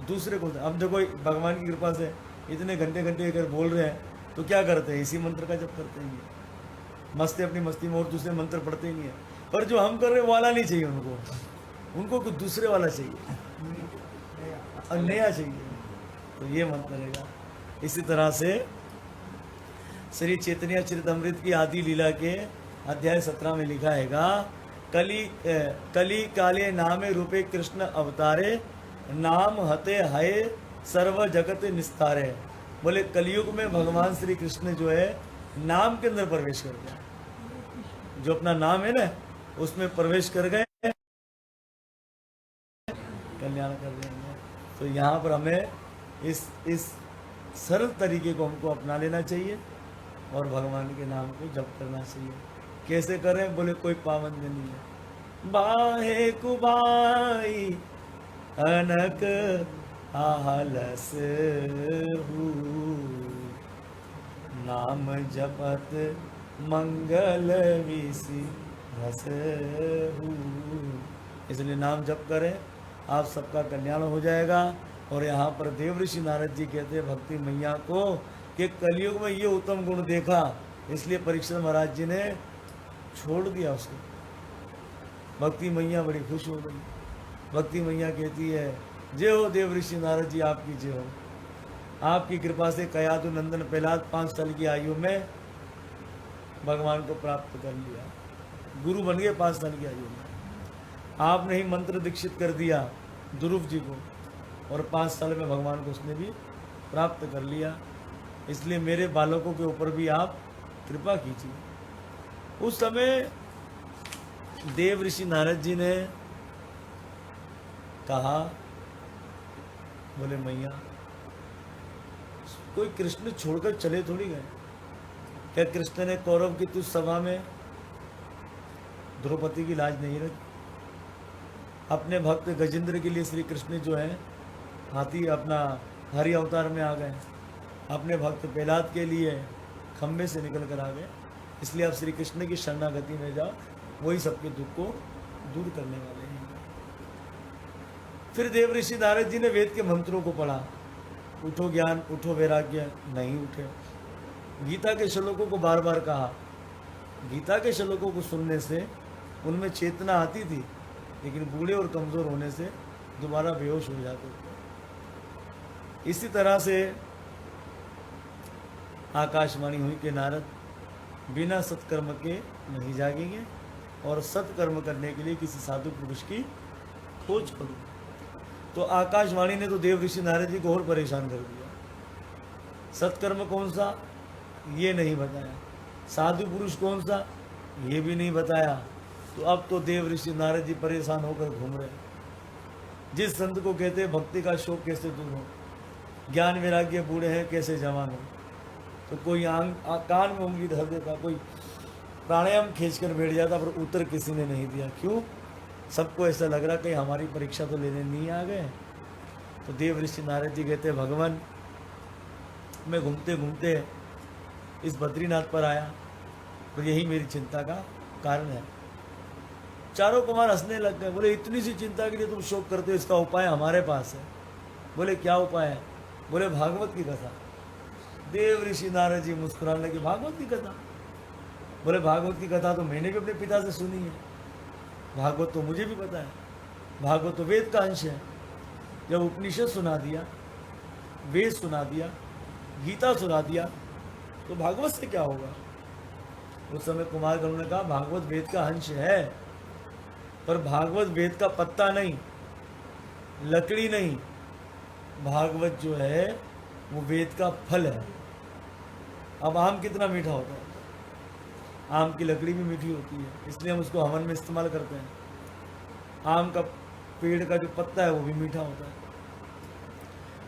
Speaker 1: दूसरे को। अब देखो भगवान की कृपा से इतने घंटे घंटे अगर बोल रहे हैं तो क्या करते हैं, इसी मंत्र का जप करते हैं, मस्ती अपनी मस्ती में, और दूसरे मंत्र पढ़ते ही नहीं है। पर जो हम कर रहे हैं वो वाला नहीं चाहिए उनको, उनको कुछ दूसरे वाला चाहिए और नया चाहिए, तो ये मंत्र रहेगा। इसी तरह से श्री चैतन्य चरितमृत की आदि लीला के अध्याय 17 में लिखा हैगा, कली काले नामे रूपे कृष्ण अवतारे, नाम हते हये सर्व जगत निस्तारे। बोले कलयुग में भगवान श्री कृष्ण जो है नाम के अंदर प्रवेश कर गया, जो अपना नाम है ना उसमें प्रवेश कर गए, कल्याण कर देंगे। तो यहाँ पर हमें इस सरल तरीके को हमको अपना लेना चाहिए और भगवान के नाम को जप करना चाहिए। कैसे करें, बोले कोई पाबंदी नहीं है। बाहे कुबाई अनक आहलस नाम जपत मंगल विसी रस। इसलिए नाम जप करें, आप सबका कल्याण हो जाएगा। और यहाँ पर देवऋषि नारद जी कहते हैं भक्ति मैया को कि कलयुग में ये उत्तम गुण देखा, इसलिए परीक्षित महाराज जी ने छोड़ दिया उसको। भक्ति मैया बड़ी खुश हो गई। भक्ति मैया कहती है, जय हो देवऋषि नारद जी, आपकी जय हो। आपकी कृपा से कयादु नंदन प्रहलाद 5 साल की आयु में भगवान को प्राप्त कर लिया, गुरु बन गए 5 साल की आयु में। आपने ही मंत्र दीक्षित कर दिया ध्रुव जी को, और 5 साल में भगवान को उसने भी प्राप्त कर लिया। इसलिए मेरे बालकों के ऊपर भी आप कृपा कीजिए। उस समय देव ऋषि नारद जी ने कहा, बोले मैया कोई कृष्ण छोड़कर चले थोड़ी गए। क्या कृष्ण ने कौरव की तुझ सभा में द्रौपदी की लाज नहीं रखी? अपने भक्त गजेंद्र के लिए श्री कृष्ण जो है हाथी अपना हरि अवतार में आ गए, अपने भक्त प्रहलाद के लिए खम्भे से निकल कर आ गए। इसलिए आप श्री कृष्ण की शरणागति में जाओ, वही सबके दुख को दूर करने वाले हैं। फिर देव ऋषि नारद जी ने वेद के मंत्रों को पढ़ा, उठो ज्ञान उठो वैराग्य, नहीं उठे। गीता के श्लोकों को बार बार कहा, गीता के श्लोकों को सुनने से उनमें चेतना आती थी, लेकिन बूढ़े और कमज़ोर होने से दोबारा बेहोश हो जाते थे। इसी तरह से आकाशवाणी हुई कि नारद बिना सत्कर्म के नहीं जागेंगे, और सत्कर्म करने के लिए किसी साधु पुरुष की खोज करो। तो आकाशवाणी ने तो देव ऋषि नारद जी को और परेशान कर दिया। सत्कर्म कौन सा, ये नहीं बताया। साधु पुरुष कौन सा, ये भी नहीं बताया। तो अब तो देव ऋषि नारद जी परेशान होकर घूम रहे। जिस संत को कहते हैं भक्ति का शौक कैसे दूर हो, ज्ञान वैराग्य बूढ़े हैं कैसे जवान हो। तो कोई कान में उंगली धर देता, कोई प्राणायाम खींचकर बैठ जाता, पर उत्तर किसी ने नहीं दिया। क्यों? सबको ऐसा लग रहा कि हमारी परीक्षा तो लेने नहीं आ गए। तो देव ऋषि नारद जी कहते, भगवान मैं घूमते घूमते इस बद्रीनाथ पर आया, तो यही मेरी चिंता का कारण है। चारों कुमार हंसने लग गए, बोले इतनी सी चिंता के लिए तुम शोक करते हो, इसका उपाय हमारे पास है। बोले क्या उपाय है? बोले भागवत की कथा। देव ऋषि नारद जी मुस्कुराने लगे, भागवत की कथा? बोले भागवत की कथा तो मैंने भी अपने पिता से सुनी है, भागवत तो मुझे भी पता है, भागवत तो वेद का अंश है। जब उपनिषद सुना दिया, वेद सुना दिया, गीता सुना दिया, तो भागवत से क्या होगा? उस समय कुमार गणों ने कहा भागवत वेद का अंश है, पर भागवत वेद का पत्ता नहीं, लकड़ी नहीं, भागवत जो है वो वेद का फल है। अब आम कितना मीठा होता है, आम की लकड़ी भी मीठी होती है, इसलिए हम उसको हवन में इस्तेमाल करते हैं। आम का पेड़ का जो पत्ता है वो भी मीठा होता है।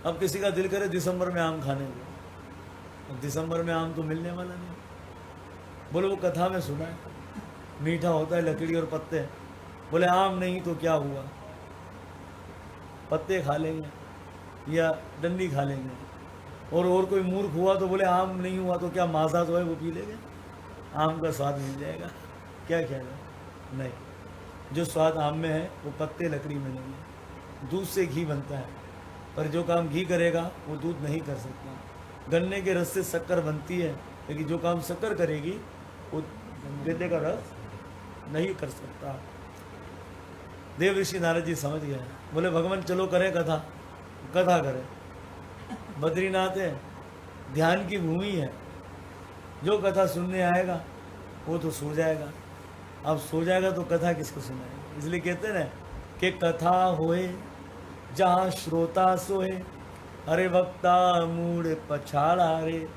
Speaker 1: अब किसी का दिल करे दिसंबर में आम खाने को, दिसंबर में आम तो मिलने वाला नहीं। बोले वो कथा में सुना है, मीठा होता है लकड़ी और पत्ते। बोले आम नहीं तो क्या हुआ, पत्ते खा लेंगे या डंडी खा लेंगे। और कोई मूर्ख हुआ तो बोले आम नहीं हुआ तो क्या माजा तो है वो पी लेंगे, आम का स्वाद मिल जाएगा। क्या ख्याल है? नहीं, जो स्वाद आम में है वो पत्ते लकड़ी में नहीं है। दूध से घी बनता है, पर जो काम घी करेगा वो दूध नहीं कर सकता। गन्ने के रस से शक्कर बनती है, लेकिन जो काम शक्कर करेगी वो गन्ने का रस नहीं कर सकता। देव ऋषि नारद जी समझ गए, बोले भगवान चलो करें कथा। कथा करें। बद्रीनाथ है, ध्यान की भूमि है, जो कथा सुनने आएगा वो तो सो जाएगा। अब सो जाएगा तो कथा किसको सुनाएगा? इसलिए कहते हैं ना कि कथा होए जहाँ श्रोता सोए, अरे वक्ता मूड पछाड़ा रे।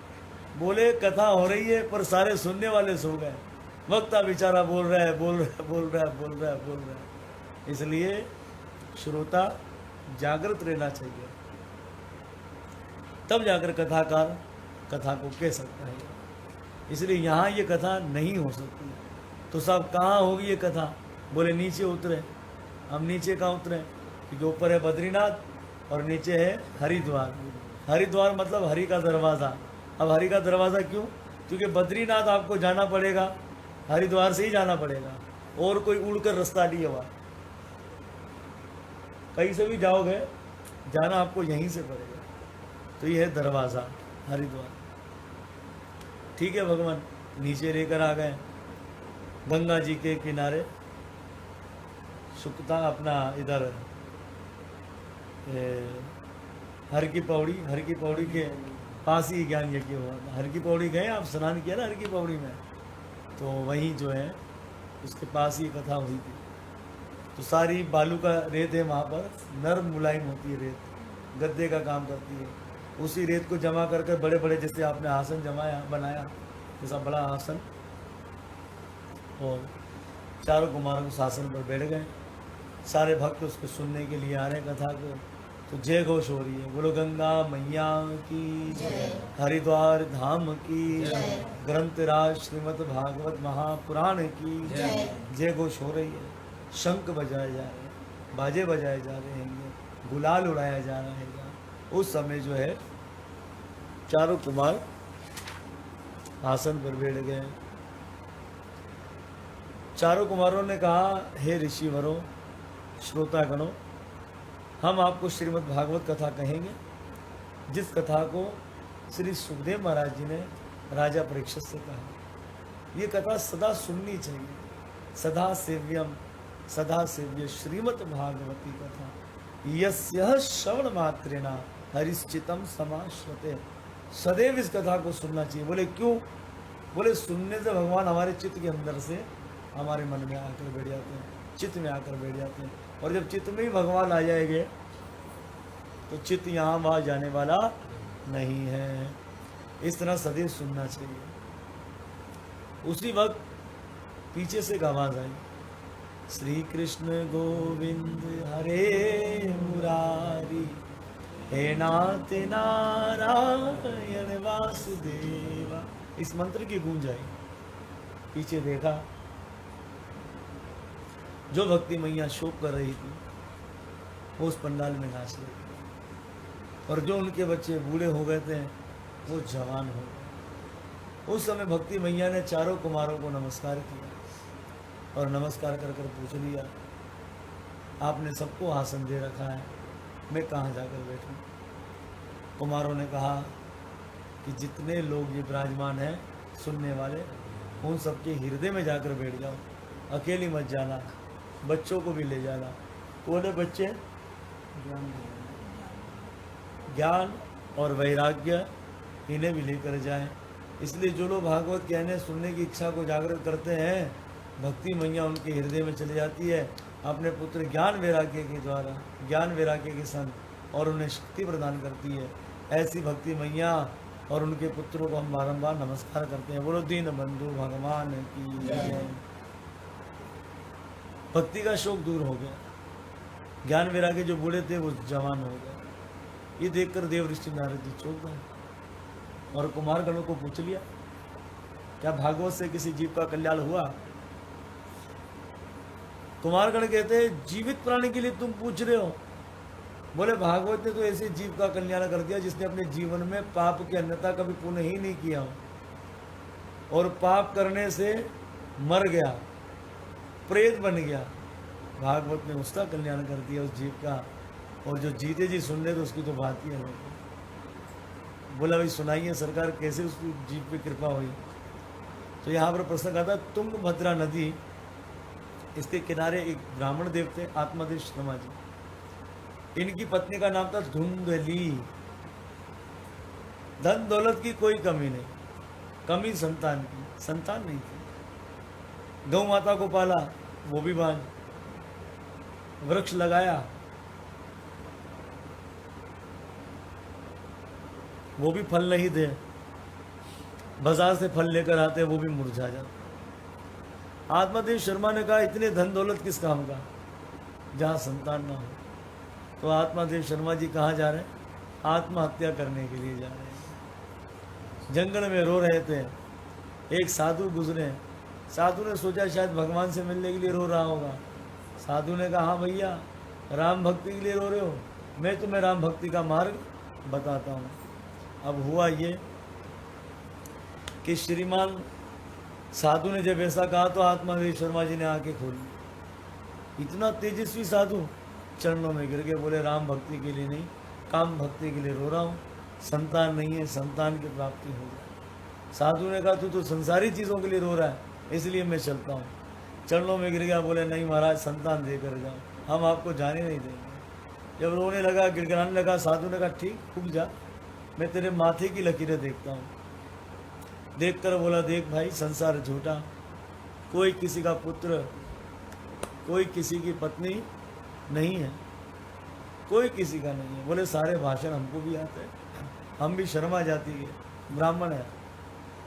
Speaker 1: बोले कथा हो रही है पर सारे सुनने वाले सो गए, वक्ता बेचारा बोल रहा है, बोल रहा है, बोल रहा है, बोल रहा है, बोल रहा है। इसलिए श्रोता जागृत रहना चाहिए, तब जाकर कथाकार कथा को कह सकता है। इसलिए यहाँ ये कथा नहीं हो सकती। तो साहब कहाँ होगी ये कथा? बोले नीचे उतरे। हम नीचे कहाँ उतरे? क्योंकि ऊपर है बद्रीनाथ और नीचे है हरिद्वार। हरिद्वार मतलब हरि का दरवाज़ा। अब हरि का दरवाज़ा क्यों? क्योंकि बद्रीनाथ आपको जाना पड़ेगा, हरिद्वार से ही जाना पड़ेगा, और कोई उड़कर रास्ता नहीं हुआ। कहीं से भी जाओगे, जाना आपको यहीं से पड़ेगा। तो ये है दरवाज़ा हरिद्वार। ठीक है, भगवान नीचे लेकर आ गए गंगा जी के किनारे। सुकता अपना इधर हर की पौड़ी के पास ही ज्ञान यज्ञ हुआ था। हर की पौड़ी गए आप, स्नान किया ना हर की पौड़ी में, तो वहीं जो है उसके पास ही कथा हुई थी। तो सारी बालू का रेत है वहाँ पर, नर्म मुलायम होती है रेत, गद्दे का काम करती है। उसी रेत को जमा करके बड़े बड़े, जैसे आपने आसन जमाया बनाया, जैसा बड़ा आसन, और चारों कुमारों उस आसन पर बैठ गए। सारे भक्त उसको सुनने के लिए आ रहे हैं कथा को। तो जय घोष हो रही है, बोलो गंगा मैया की, हरिद्वार धाम की, ग्रंथराज श्रीमद् भागवत महापुराण की जय घोष हो रही है। शंख बजाए जा रहे हैं, बाजे बजाए जा रहे हैं, गुलाल उड़ाया जा रहा है। उस समय जो है चारों कुमार आसन पर बैठ गए। चारों कुमारों ने कहा, हे ऋषिवरों, श्रोतागणों, हम आपको श्रीमद् भागवत कथा कहेंगे, जिस कथा को श्री सुखदेव महाराज जी ने राजा परीक्षित से कहा। ये कथा सदा सुननी चाहिए। सदा सेव्य श्रीमद् भागवती कथा, यस्य श्रवण मात्रेना हरिश्चितम समाश्रते। सदैव इस कथा को सुनना चाहिए। बोले क्यों? बोले सुनने से भगवान हमारे चित्त के अंदर से हमारे मन में आकर बैठ जाते हैं, चित्त में आकर बैठ जाते हैं। और जब चित्त में ही भगवान आ जाएंगे तो चित्त यहाँ वहाँ जाने वाला नहीं है। इस तरह सदैव सुनना चाहिए। उसी वक्त पीछे से एक आवाज़ आई, श्री कृष्ण गोविंद हरे मुरारी, हे नाथ नारायण वासुदेवा। इस मंत्र की गूंज आई। पीछे देखा, जो भक्ति मैया शोक कर रही थी वो उस पंडाल में नाच रही थी, और जो उनके बच्चे बूढ़े हो गए थे वो जवान हो गए। उस समय भक्ति मैया ने चारों कुमारों को नमस्कार किया, और नमस्कार कर कर पूछ लिया, आपने सबको आसन दे रखा है, मैं कहाँ जाकर बैठूं? कुमारों ने कहा कि जितने लोग ये विराजमान हैं सुनने वाले, उन सबके हृदय में जाकर बैठ जाओ, अकेली मत जाना, बच्चों को भी ले जाना। बोले बच्चे ज्ञान और वैराग्य इन्हें भी लेकर जाएं। इसलिए जो लोग भागवत कहने सुनने की इच्छा को जागृत करते हैं, भक्ति मैया उनके हृदय में चली जाती है अपने पुत्र ज्ञान वैराग्य के द्वारा, ज्ञान वैराग्य के संग, और उन्हें शक्ति प्रदान करती है। ऐसी भक्ति मैया और उनके पुत्रों को हम बारंबार नमस्कार करते हैं। बोलो दीन बंधु भगवान की जय। भक्ति का शोक दूर हो गया, ज्ञान वैराग्य जो बूढ़े थे वो जवान हो गए। ये देखकर देव ऋषि नारद जी चौंक गए और कुमारगणों को पूछ लिया, क्या भागवत से किसी जीव का कल्याण हुआ? कुमारगण कहते हैं, जीवित प्राणी के लिए तुम पूछ रहे हो? बोले भागवत ने तो ऐसे जीव का कल्याण कर दिया जिसने अपने जीवन में पाप की अन्यथा कभी पुण्य ही नहीं किया हो, और पाप करने से मर गया, प्रेत बन गया। भागवत ने उसका कल्याण कर दिया उस जीव का, और जो जीते जी सुन ले तो उसकी तो बात ही अलग है। बोला भाई सुनाइए सरकार कैसे उस जीव पे कृपा हुई। तो यहाँ पर प्रश्न आता, तुंगभद्रा नदी, इसके किनारे एक ब्राह्मण देव थे आत्मादेव शर्मा जी। इनकी पत्नी का नाम था धुंधली। धन दौलत की कोई कमी नहीं, कमी संतान की, संतान नहीं थी। गौ माता को पाला, वो भी बांझ। वृक्ष लगाया, वो भी फल नहीं दे। बाजार से फल लेकर आते, वो भी मुरझा जाते। आत्मादेव शर्मा ने कहा इतने धन दौलत किस काम का जहाँ संतान ना हो। तो आत्मादेव शर्मा जी कहाँ जा रहे हैं? आत्महत्या करने के लिए जा रहे हैं। जंगल में रो रहे थे, एक साधु गुजरे। साधु ने सोचा शायद भगवान से मिलने के लिए रो रहा होगा। साधु ने कहा हाँ भैया, राम भक्ति के लिए रो रहे हो, मैं तुम्हें राम भक्ति का मार्ग बताता हूँ। अब हुआ ये कि श्रीमान साधु ने जब ऐसा कहा तो आत्मादेव शर्मा जी ने आंखें खोली। इतना तेजस्वी साधु चरणों में गिर गए, बोले राम भक्ति के लिए नहीं, काम भक्ति के लिए रो रहा हूँ, संतान नहीं है, संतान की प्राप्ति हो जाए। साधु ने कहा तू तो संसारी चीज़ों के लिए रो रहा है, इसलिए मैं चलता हूँ। चरणों में गिर गया, बोले नहीं महाराज, संतान देकर जाओ, हम आपको जाने नहीं देंगे। जब रोने लगा, गिड़गिड़ाने लगा, साधु ने कहा ठीक रुक जा, मैं तेरे माथे की लकीरें देखता हूँ। देख कर बोला देख भाई, संसार झूठा, कोई किसी का पुत्र, कोई किसी की पत्नी नहीं है, कोई किसी का नहीं है। बोले सारे भाषण हमको भी आते हैं, हम भी शर्मा जाती है, ब्राह्मण है,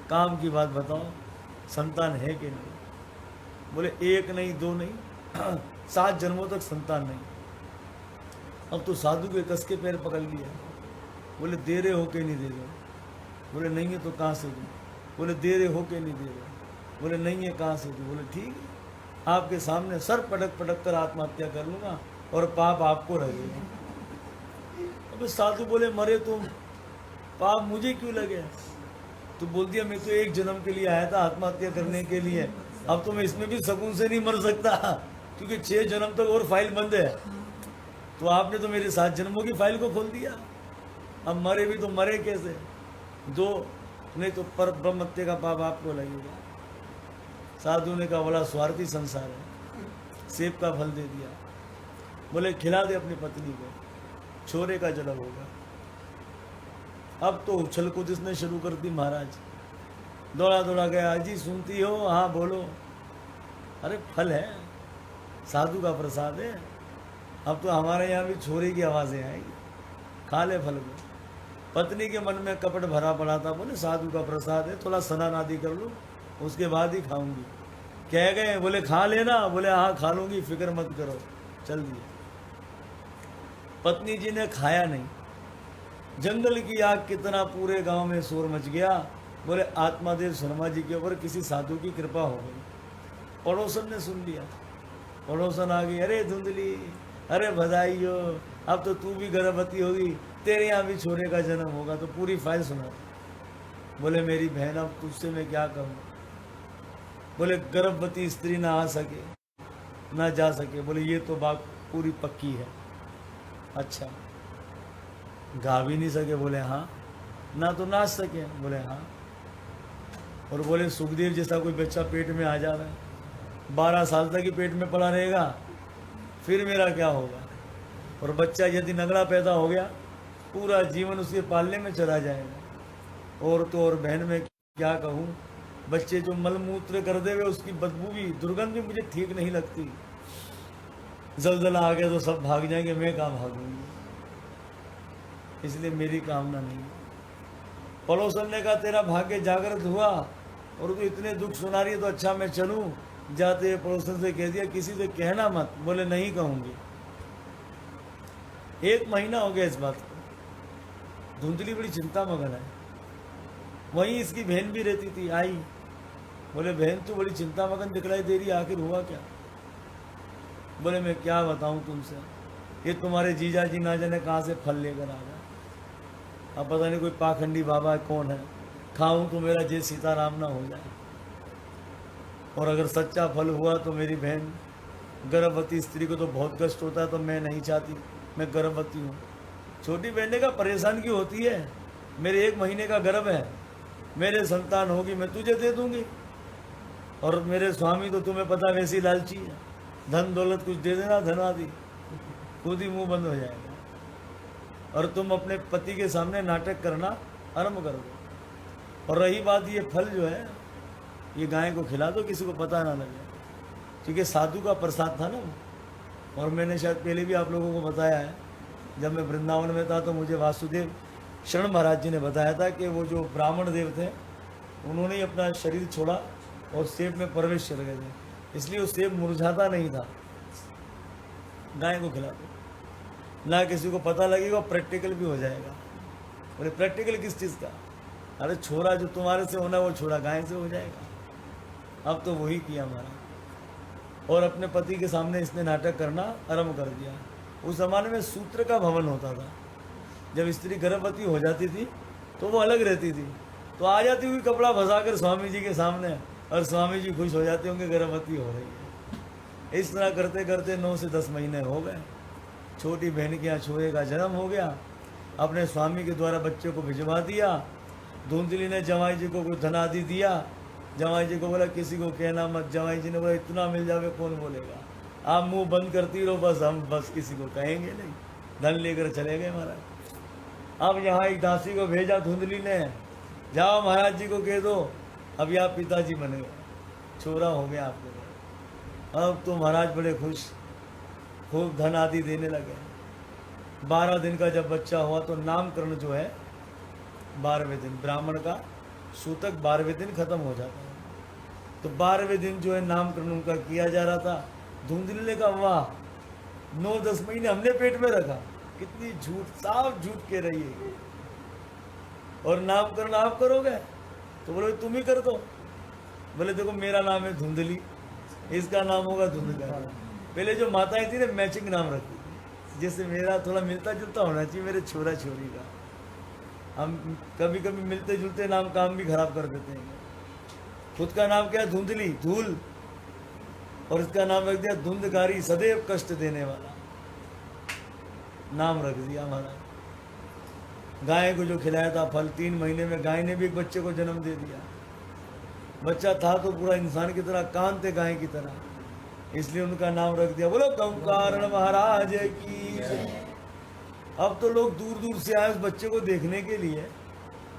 Speaker 1: काम की बात बताओ, संतान है कि नहीं? बोले एक नहीं दो नहीं 7 जन्मों तक संतान नहीं। अब तो साधु के कस के पैर पकड़ लिया। बोले दे रहे हो के नहीं दे रहे? बोले नहीं है तो कहाँ से दूँ? बोले दे रहे हो के नहीं दे रहे? बोले नहीं है कहाँ से दूँ? बोले ठीक है, आपके सामने सर पटक पटक कर आत्महत्या कर लूँगा और पाप आपको रहेगा। अब साधु बोले मरे तुम, पाप मुझे क्यों लगे? तो बोल दिया मैं तो एक जन्म के लिए आया था आत्महत्या करने के लिए, अब तो मैं इसमें भी सकून से नहीं मर सकता क्योंकि 6 जन्म तक और फाइल बंद है। तो आपने तो मेरे 7 जन्मों की फाइल को खोल दिया, अब मरे भी तो मरे कैसे? 2 नहीं तो पर ब्रह्म हत्या का पाप आपको लगेगा। साधु ने कहा बोला स्वार्थी संसार है, सेब का फल दे दिया। बोले खिला दे अपनी पत्नी को, छोरे का जन्म होगा। अब तो उछल कूद इसने शुरू कर दी। महाराज दौड़ा दौड़ा गया, जी सुनती हो? हाँ बोलो। अरे फल है, साधु का प्रसाद है, अब तो हमारे यहाँ भी छोरे की आवाज़ें आएगी, खा ले फल को। पत्नी के मन में कपट भरा पड़ा था, बोले साधु का प्रसाद है, थोड़ा स्नान आदि कर लो, उसके बाद ही खाऊंगी। कह गए, बोले खा लेना? बोले हाँ खा लूंगी, फिक्र मत करो। चल दिए। पत्नी जी ने खाया नहीं। जंगल की आग कितना पूरे गांव में शोर मच गया। बोले आत्मादेव शर्मा जी के ऊपर किसी साधु की कृपा हो गई। पड़ोसन ने सुन लिया, पड़ोसन आ गई, अरे धुंधली, अरे बधाई हो, अब तो तू भी गर्भवती होगी, तेरे यहाँ भी छोरे का जन्म होगा। तो पूरी फाइल सुना। बोले मेरी बहन अब तुझसे मैं क्या कहूँ? बोले गर्भवती स्त्री ना आ सके ना जा सके। बोले ये तो बात पूरी पक्की है। अच्छा गा भी नहीं सके? बोले हाँ। ना तो नाच सके? बोले हाँ। और बोले सुखदेव जैसा कोई बच्चा पेट में आ जावे, 12 साल तक ही पेट में पड़ा रहेगा, फिर मेरा क्या होगा? और बच्चा यदि नगड़ा पैदा हो गया, पूरा जीवन उसके पालने में चला जाएगा। और तो और बहन में क्या कहूँ, बच्चे जो मलमूत्र कर देवे उसकी बदबू भी, दुर्गंध भी मुझे ठीक नहीं लगती। जलजला आ गया तो सब भाग जाएंगे, मैं कहाँ भागूंगी? इसलिए मेरी कामना नहीं। पड़ोसन ने कहा तेरा भाग्य जागृत हुआ और तू इतने दुख सुना रही है तो अच्छा मैं चलूं। जाते पड़ोसन से कह दिया किसी से कहना मत। बोले नहीं कहूंगी। 1 महीना हो गया इस बात को। धुंधली बड़ी चिंता मगन है। वहीं इसकी बहन भी रहती थी, आई। बोले बहन तू बड़ी चिंता मगन दिखलाई दे रही, आखिर हुआ क्या? बोले मैं क्या बताऊं तुमसे, ये तुम्हारे जीजा जी ना जाने कहाँ से फल लेकर आ गए। अब पता नहीं कोई पाखंडी बाबा कौन है, खाऊं तो मेरा जय सीताराम ना हो जाए। और अगर सच्चा फल हुआ तो मेरी बहन गर्भवती स्त्री को तो बहुत कष्ट होता है, तो मैं नहीं चाहती, मैं गर्भवती हूँ। छोटी बहन ने कहा परेशान क्यों होती है, मेरे 1 महीने का गर्भ है, मेरे संतान होगी मैं तुझे दे दूंगी। और मेरे स्वामी तो तुम्हें पता वैसी लालची है, धन दौलत कुछ दे देना धनवादी, खुद ही मुंह बंद हो जाएगा और तुम अपने पति के सामने नाटक करना आरंभ कर दो। और रही बात ये फल जो है, ये गाय को खिला दो, किसी को पता ना लगे, क्योंकि साधु का प्रसाद था ना वो। और मैंने शायद पहले भी आप लोगों को बताया है, जब मैं वृंदावन में था तो मुझे वासुदेव शरण महाराज जी ने बताया था कि वो जो ब्राह्मण देव थे उन्होंने ही अपना शरीर छोड़ा और सेब में प्रवेश चले गए थे, इसलिए वो सेब मुरझाता नहीं था। गाय को खिला दो, ना किसी को पता लगेगा, प्रैक्टिकल भी हो जाएगा। बोले प्रैक्टिकल किस चीज़ का? अरे छोरा जो तुम्हारे से होना वो छोरा गाय से हो जाएगा। अब तो वही किया हमारा, और अपने पति के सामने इसने नाटक करना आरंभ कर दिया। उस जमाने में सूत्र का भवन होता था, जब स्त्री गर्भवती हो जाती थी तो वो अलग रहती थी, तो आ जाती हुई कपड़ा फंसाकर स्वामी जी के सामने, और स्वामी जी खुश हो जाते होंगे गर्भवती हो रही है। इस तरह करते करते 9 से 10 महीने हो गए। छोटी बहन के यहाँ छोरे का जन्म हो गया, अपने स्वामी के द्वारा बच्चे को भिजवा दिया। धुंधली ने जवाई जी को कुछ धनादि दिया, जवाई जी को बोला किसी को कहना मत। जवाई जी ने बोला इतना मिल जावे कौन बोलेगा, आप मुंह बंद करती रहो, बस हम बस किसी को कहेंगे नहीं। धन लेकर चले गए महाराज। अब यहाँ एक दासी को भेजा धुंधली ने, जाओ महाराज जी को कह दो अब आप पिताजी बन गए, छोरा हो गया आपको। अब तो महाराज बड़े खुश, खूब धन आदि देने लगे। 12 दिन का जब बच्चा हुआ तो नामकरण जो है 12वें दिन, ब्राह्मण का सूतक 12वें दिन खत्म हो जाता है, तो 12वें दिन जो है नामकरण उनका किया जा रहा था। धुंधली ने कहा वाह 9-10 महीने हमने पेट में रखा, कितनी झूठ, साफ झूठ कह रही है, और नामकरण आप करोगे? तो बोले तुम ही कर दो। बोले देखो मेरा नाम है धुंधली, इसका नाम होगा धुंधकार। पहले जो माताएं थी ना मैचिंग नाम रखती थी, जैसे मेरा थोड़ा मिलता जुलता होना चाहिए मेरे छोरा छोरी का। हम कभी कभी मिलते जुलते नाम काम भी खराब कर देते हैं। खुद का नाम क्या है? धुंधली, धूल, और इसका नाम रख दिया धुंधकारी, सदैव कष्ट देने वाला नाम रख दिया हमारा। गाय को जो खिलाया था फल, 3 महीने में गाय ने भी एक बच्चे को जन्म दे दिया। बच्चा था तो पूरा इंसान की तरह, कान थे गाय की तरह, इसलिए उनका नाम रख दिया। बोलो कंकारण महाराज की जय। अब तो लोग दूर दूर से आए उस बच्चे को देखने के लिए।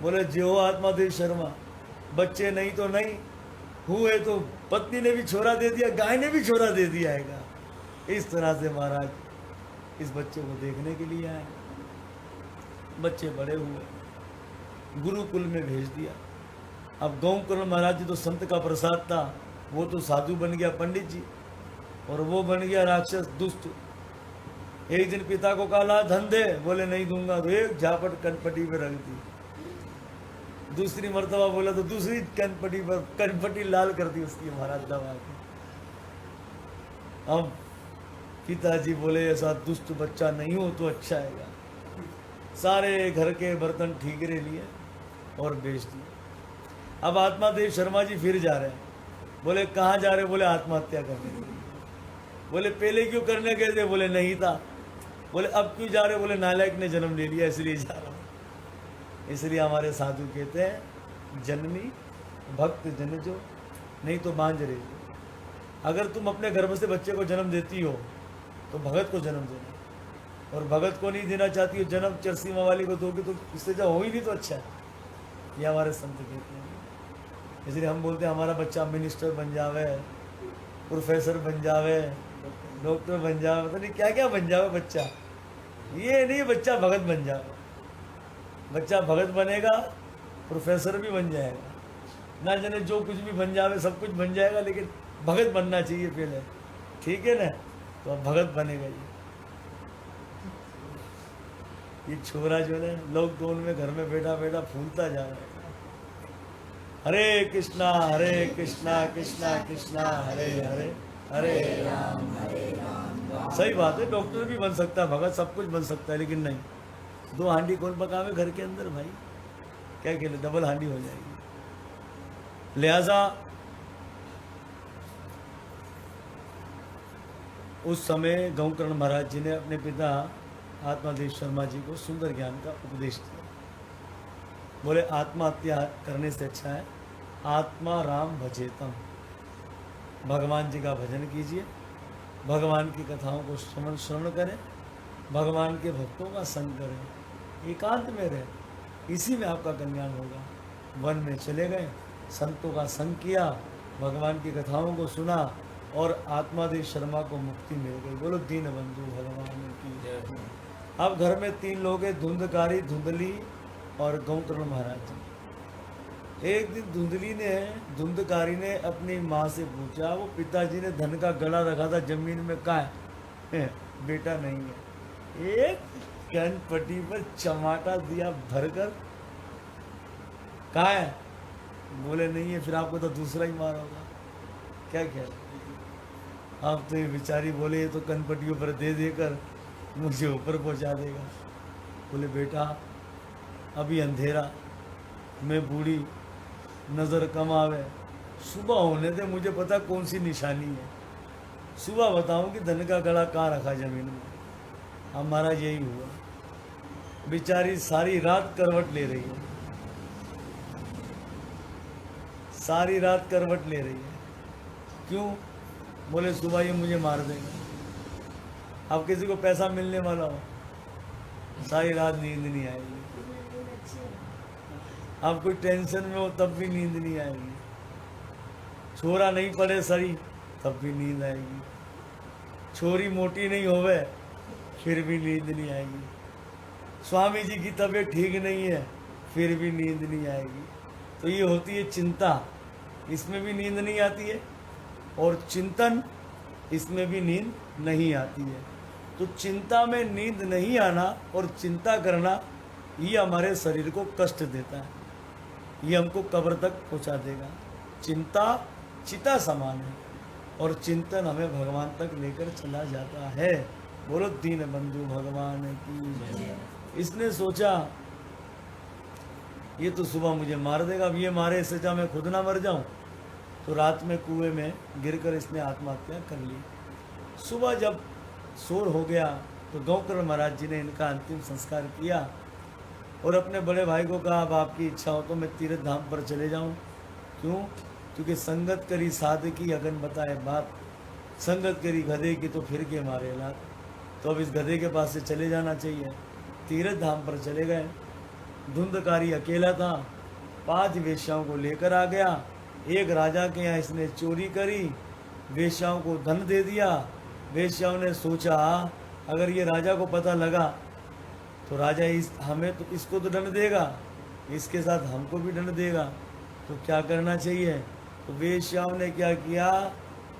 Speaker 1: बोले जय हो आत्मादेव शर्मा, बच्चे नहीं तो नहीं हुए तो पत्नी ने भी छोरा दे दिया, गाय ने भी छोरा दे दिया है। इस तरह से महाराज इस बच्चे को देखने के लिए आए। बच्चे बड़े हुए, गुरुकुल में भेज दिया। अब गौकर्ण महाराज जी तो संत का प्रसाद था, वो तो साधु बन गया पंडित जी, और वो बन गया राक्षस दुष्ट। एक दिन पिता को कहा धन दे, बोले नहीं दूंगा, तो एक झापट कनपटी पे रख दी। दूसरी मर्तबा बोला तो दूसरी कनपटी पर कनपटी लाल कर दी उसकी महाराज दबा के। अब पिताजी बोले ऐसा दुष्ट बच्चा नहीं हो तो अच्छा है। सारे घर के बर्तन ठीकरे लिए और बेच दिए। अब आत्मादेव शर्मा जी फिर जा रहे हैं। बोले कहाँ जा रहे? बोले आत्महत्या करने के लिए। बोले पहले क्यों करने गए थे? बोले नहीं था। बोले अब क्यों जा रहे? बोले नालायक ने जन्म ले लिया इसलिए जा रहा हूँ। इसलिए हमारे साधु कहते हैं जननी भक्त जन जो, नहीं तो बांझ रही। अगर तुम अपने गर्भ से बच्चे को जन्म देती हो तो भगत को जन्म देना, और भगत को नहीं देना चाहती हो जन्म चरसीमा वाली को दोगे तो इससे जब हो ही नहीं तो अच्छा है। ये हमारे संत कहते हैं। इसलिए हम बोलते हैं हमारा बच्चा मिनिस्टर बन जावे, प्रोफेसर बन जावे, डॉक्टर बन जावे, पता नहीं क्या क्या बन जावे बच्चा। ये नहीं बच्चा भगत बन जावे। बच्चा भगत बनेगा, प्रोफेसर भी बन जाएगा, ना जाने जो कुछ भी बन जावे, सब कुछ बन जाएगा, लेकिन भगत बनना चाहिए पहले, ठीक है ना? तो अब भगत बनेगा। ये छोरा जो है लॉकडाउन में घर में बैठा बैठा फूलता जा रहा है। हरे कृष्णा कृष्णा कृष्णा हरे हरे, हरे राम। सही बात है, डॉक्टर भी बन सकता है, भगत सब कुछ बन सकता है, लेकिन नहीं। 2 हांडी कौन पकावे घर के अंदर भाई? क्या कहते, डबल हांडी हो जाएगी। लिहाजा उस समय गौकर्ण महाराज जी ने अपने पिता आत्मादेव शर्मा जी को सुंदर ज्ञान का उपदेश दिया। बोले आत्महत्या करने से अच्छा है आत्मा राम भजेतम, भगवान जी का भजन कीजिए, भगवान की कथाओं को श्रवण करें, भगवान के भक्तों का संग करें, एकांत में रहें, इसी में आपका कल्याण होगा। वन में चले गए, संतों का संग किया, भगवान की कथाओं को सुना और आत्मादेव शर्मा को मुक्ति मिल गई। बोलो दीन बंधु भगवान की जय। अब घर में 3 लोग हैं, धुंधकारी, धुंधली और गौकर्ण महाराज जी। एक दिन धुंधकारी ने अपनी माँ से पूछा, वो पिताजी ने धन का गला रखा था जमीन में, कहाँ है? बेटा नहीं है। एक कनपट्टी पर चमाटा दिया भरकर, कहाँ है? बोले नहीं है। फिर आपको तो दूसरा ही मारा होगा। क्या क्या अब तो ये बेचारी बोले ये तो कनपट्टियों पर दे देकर मुझे ऊपर पहुंचा देगा। बोले बेटा अभी अंधेरा, मैं बूढ़ी, नज़र कम आवे, सुबह होने दे, मुझे पता कौन सी निशानी है, सुबह बताऊं कि धन का गला कहाँ रखा जमीन में। हमारा यही हुआ, बेचारी सारी रात करवट ले रही है, सारी रात करवट ले रही है। क्यों? बोले सुबह ये मुझे मार देगा। अब किसी को पैसा मिलने वाला हो, सारी रात नींद नहीं आएगी। अब कोई टेंशन में हो तब भी नींद नहीं आएगी। छोरा नहीं पड़े सही तब भी नींद आएगी। छोरी मोटी नहीं होवे फिर भी नींद नहीं आएगी। स्वामी जी की तबीयत ठीक नहीं है फिर भी नींद नहीं आएगी। तो ये होती है चिंता, इसमें भी नींद नहीं आती है, और चिंतन, इसमें भी नींद नहीं आती है। तो चिंता में नींद नहीं आना और चिंता करना, ये हमारे शरीर को कष्ट देता है, ये हमको कब्र तक पहुंचा देगा। चिंता चिता समान है और चिंतन हमें भगवान तक लेकर चला जाता है। बोलो दीन बंधु भगवान की जय। इसने सोचा ये तो सुबह मुझे मार देगा, अब ये मारे इससे अच्छा मैं खुद ना मर जाऊं। तो रात में कुएं में गिरकर इसने आत्महत्या कर ली। सुबह जब शोर हो गया तो गौकर्ण महाराज जी ने इनका अंतिम संस्कार किया और अपने बड़े भाई को कहा, अब आपकी इच्छा हो तो मैं तीर्थ धाम पर चले जाऊं। क्यों? क्योंकि संगत करी साधकी अगन बताए बात, संगत करी गधे की तो फिर के मारे लात। तो अब इस गधे के पास से चले जाना चाहिए। तीर्थ धाम पर चले गए। धुंधकारी अकेला था, 5 वेश्याओं को लेकर आ गया। एक राजा के यहाँ इसने चोरी करी, वेश्याओं को धन दे दिया। वेश्याओं ने सोचा अगर ये राजा को पता लगा तो राजा हमें तो इसको तो दंड देगा, इसके साथ हमको भी दंड देगा, तो क्या करना चाहिए? तो वेश्याओं ने क्या किया,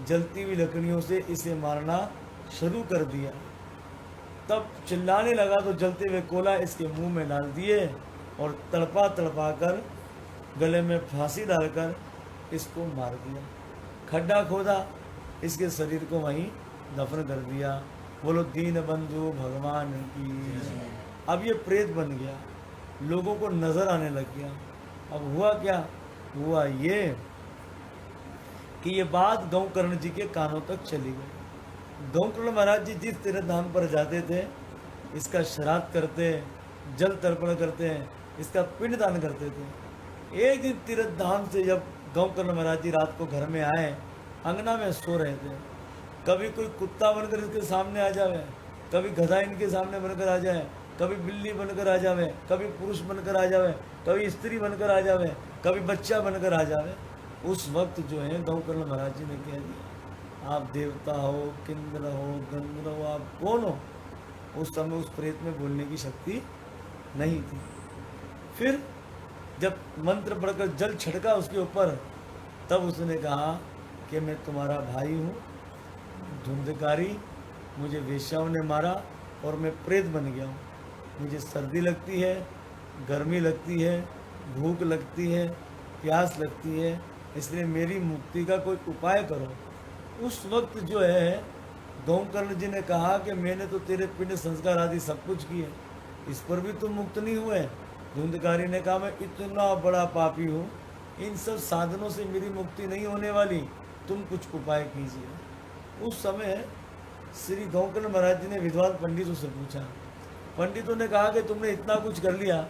Speaker 1: जलती हुई लकड़ियों से इसे मारना शुरू कर दिया। तब चिल्लाने लगा तो जलते हुए कोला इसके मुंह में डाल दिए और तड़पा तड़पा कर गले में फांसी डालकर इसको मार दिया। खड्डा खोदा, इसके शरीर को वहीं दफन कर दिया। बोलो दीन बंधु भगवान की। अब ये प्रेत बन गया, लोगों को नजर आने लग गया। अब हुआ क्या? हुआ ये कि ये बात गौकर्ण जी के कानों तक चली गई। गौकर्ण महाराज जी जिस तीर्थ धाम पर जाते थे, इसका श्राद्ध करते, जल तर्पण करते, इसका पिंडदान करते थे। एक दिन तीर्थ धाम से जब गौकर्ण महाराज जी रात को घर में आए, अंगना में सो रहे थे। कभी कोई कुत्ता बनकर इसके सामने आ जावे, कभी गधा इनके सामने बनकर आ जाए, कभी बिल्ली बनकर आ जावे, कभी पुरुष बनकर आ जावे, कभी स्त्री बनकर आ जावे, कभी बच्चा बनकर आ जावे। उस वक्त जो है गौकर्ण महाराज जी ने कह दिया, आप देवता हो, किन्नर हो, गंधर्व हो, आप कौन हो? उस समय उस प्रेत में बोलने की शक्ति नहीं थी। फिर जब मंत्र पढ़कर जल छिड़का उसके ऊपर, तब उसने कहा कि मैं तुम्हारा भाई हूँ, धुंधकारी, मुझे वेश्याओं ने मारा और मैं प्रेत बन गया हूँ। मुझे सर्दी लगती है, गर्मी लगती है, भूख लगती है, प्यास लगती है, इसलिए मेरी मुक्ति का कोई उपाय करो। उस वक्त जो है गौकर्ण जी ने कहा कि मैंने तो तेरे पिंड संस्कार आदि सब कुछ किए, इस पर भी तुम मुक्त नहीं हुए। धुंधकारी ने कहा मैं इतना बड़ा पापी हूँ, इन सब साधनों से मेरी मुक्ति नहीं होने वाली, तुम कुछ उपाय कीजिए। उस समय श्री गौकर्ण महाराज जी ने विद्वान पंडितों से पूछा। पंडितों ने कहा कि तुमने इतना कुछ कर लिया,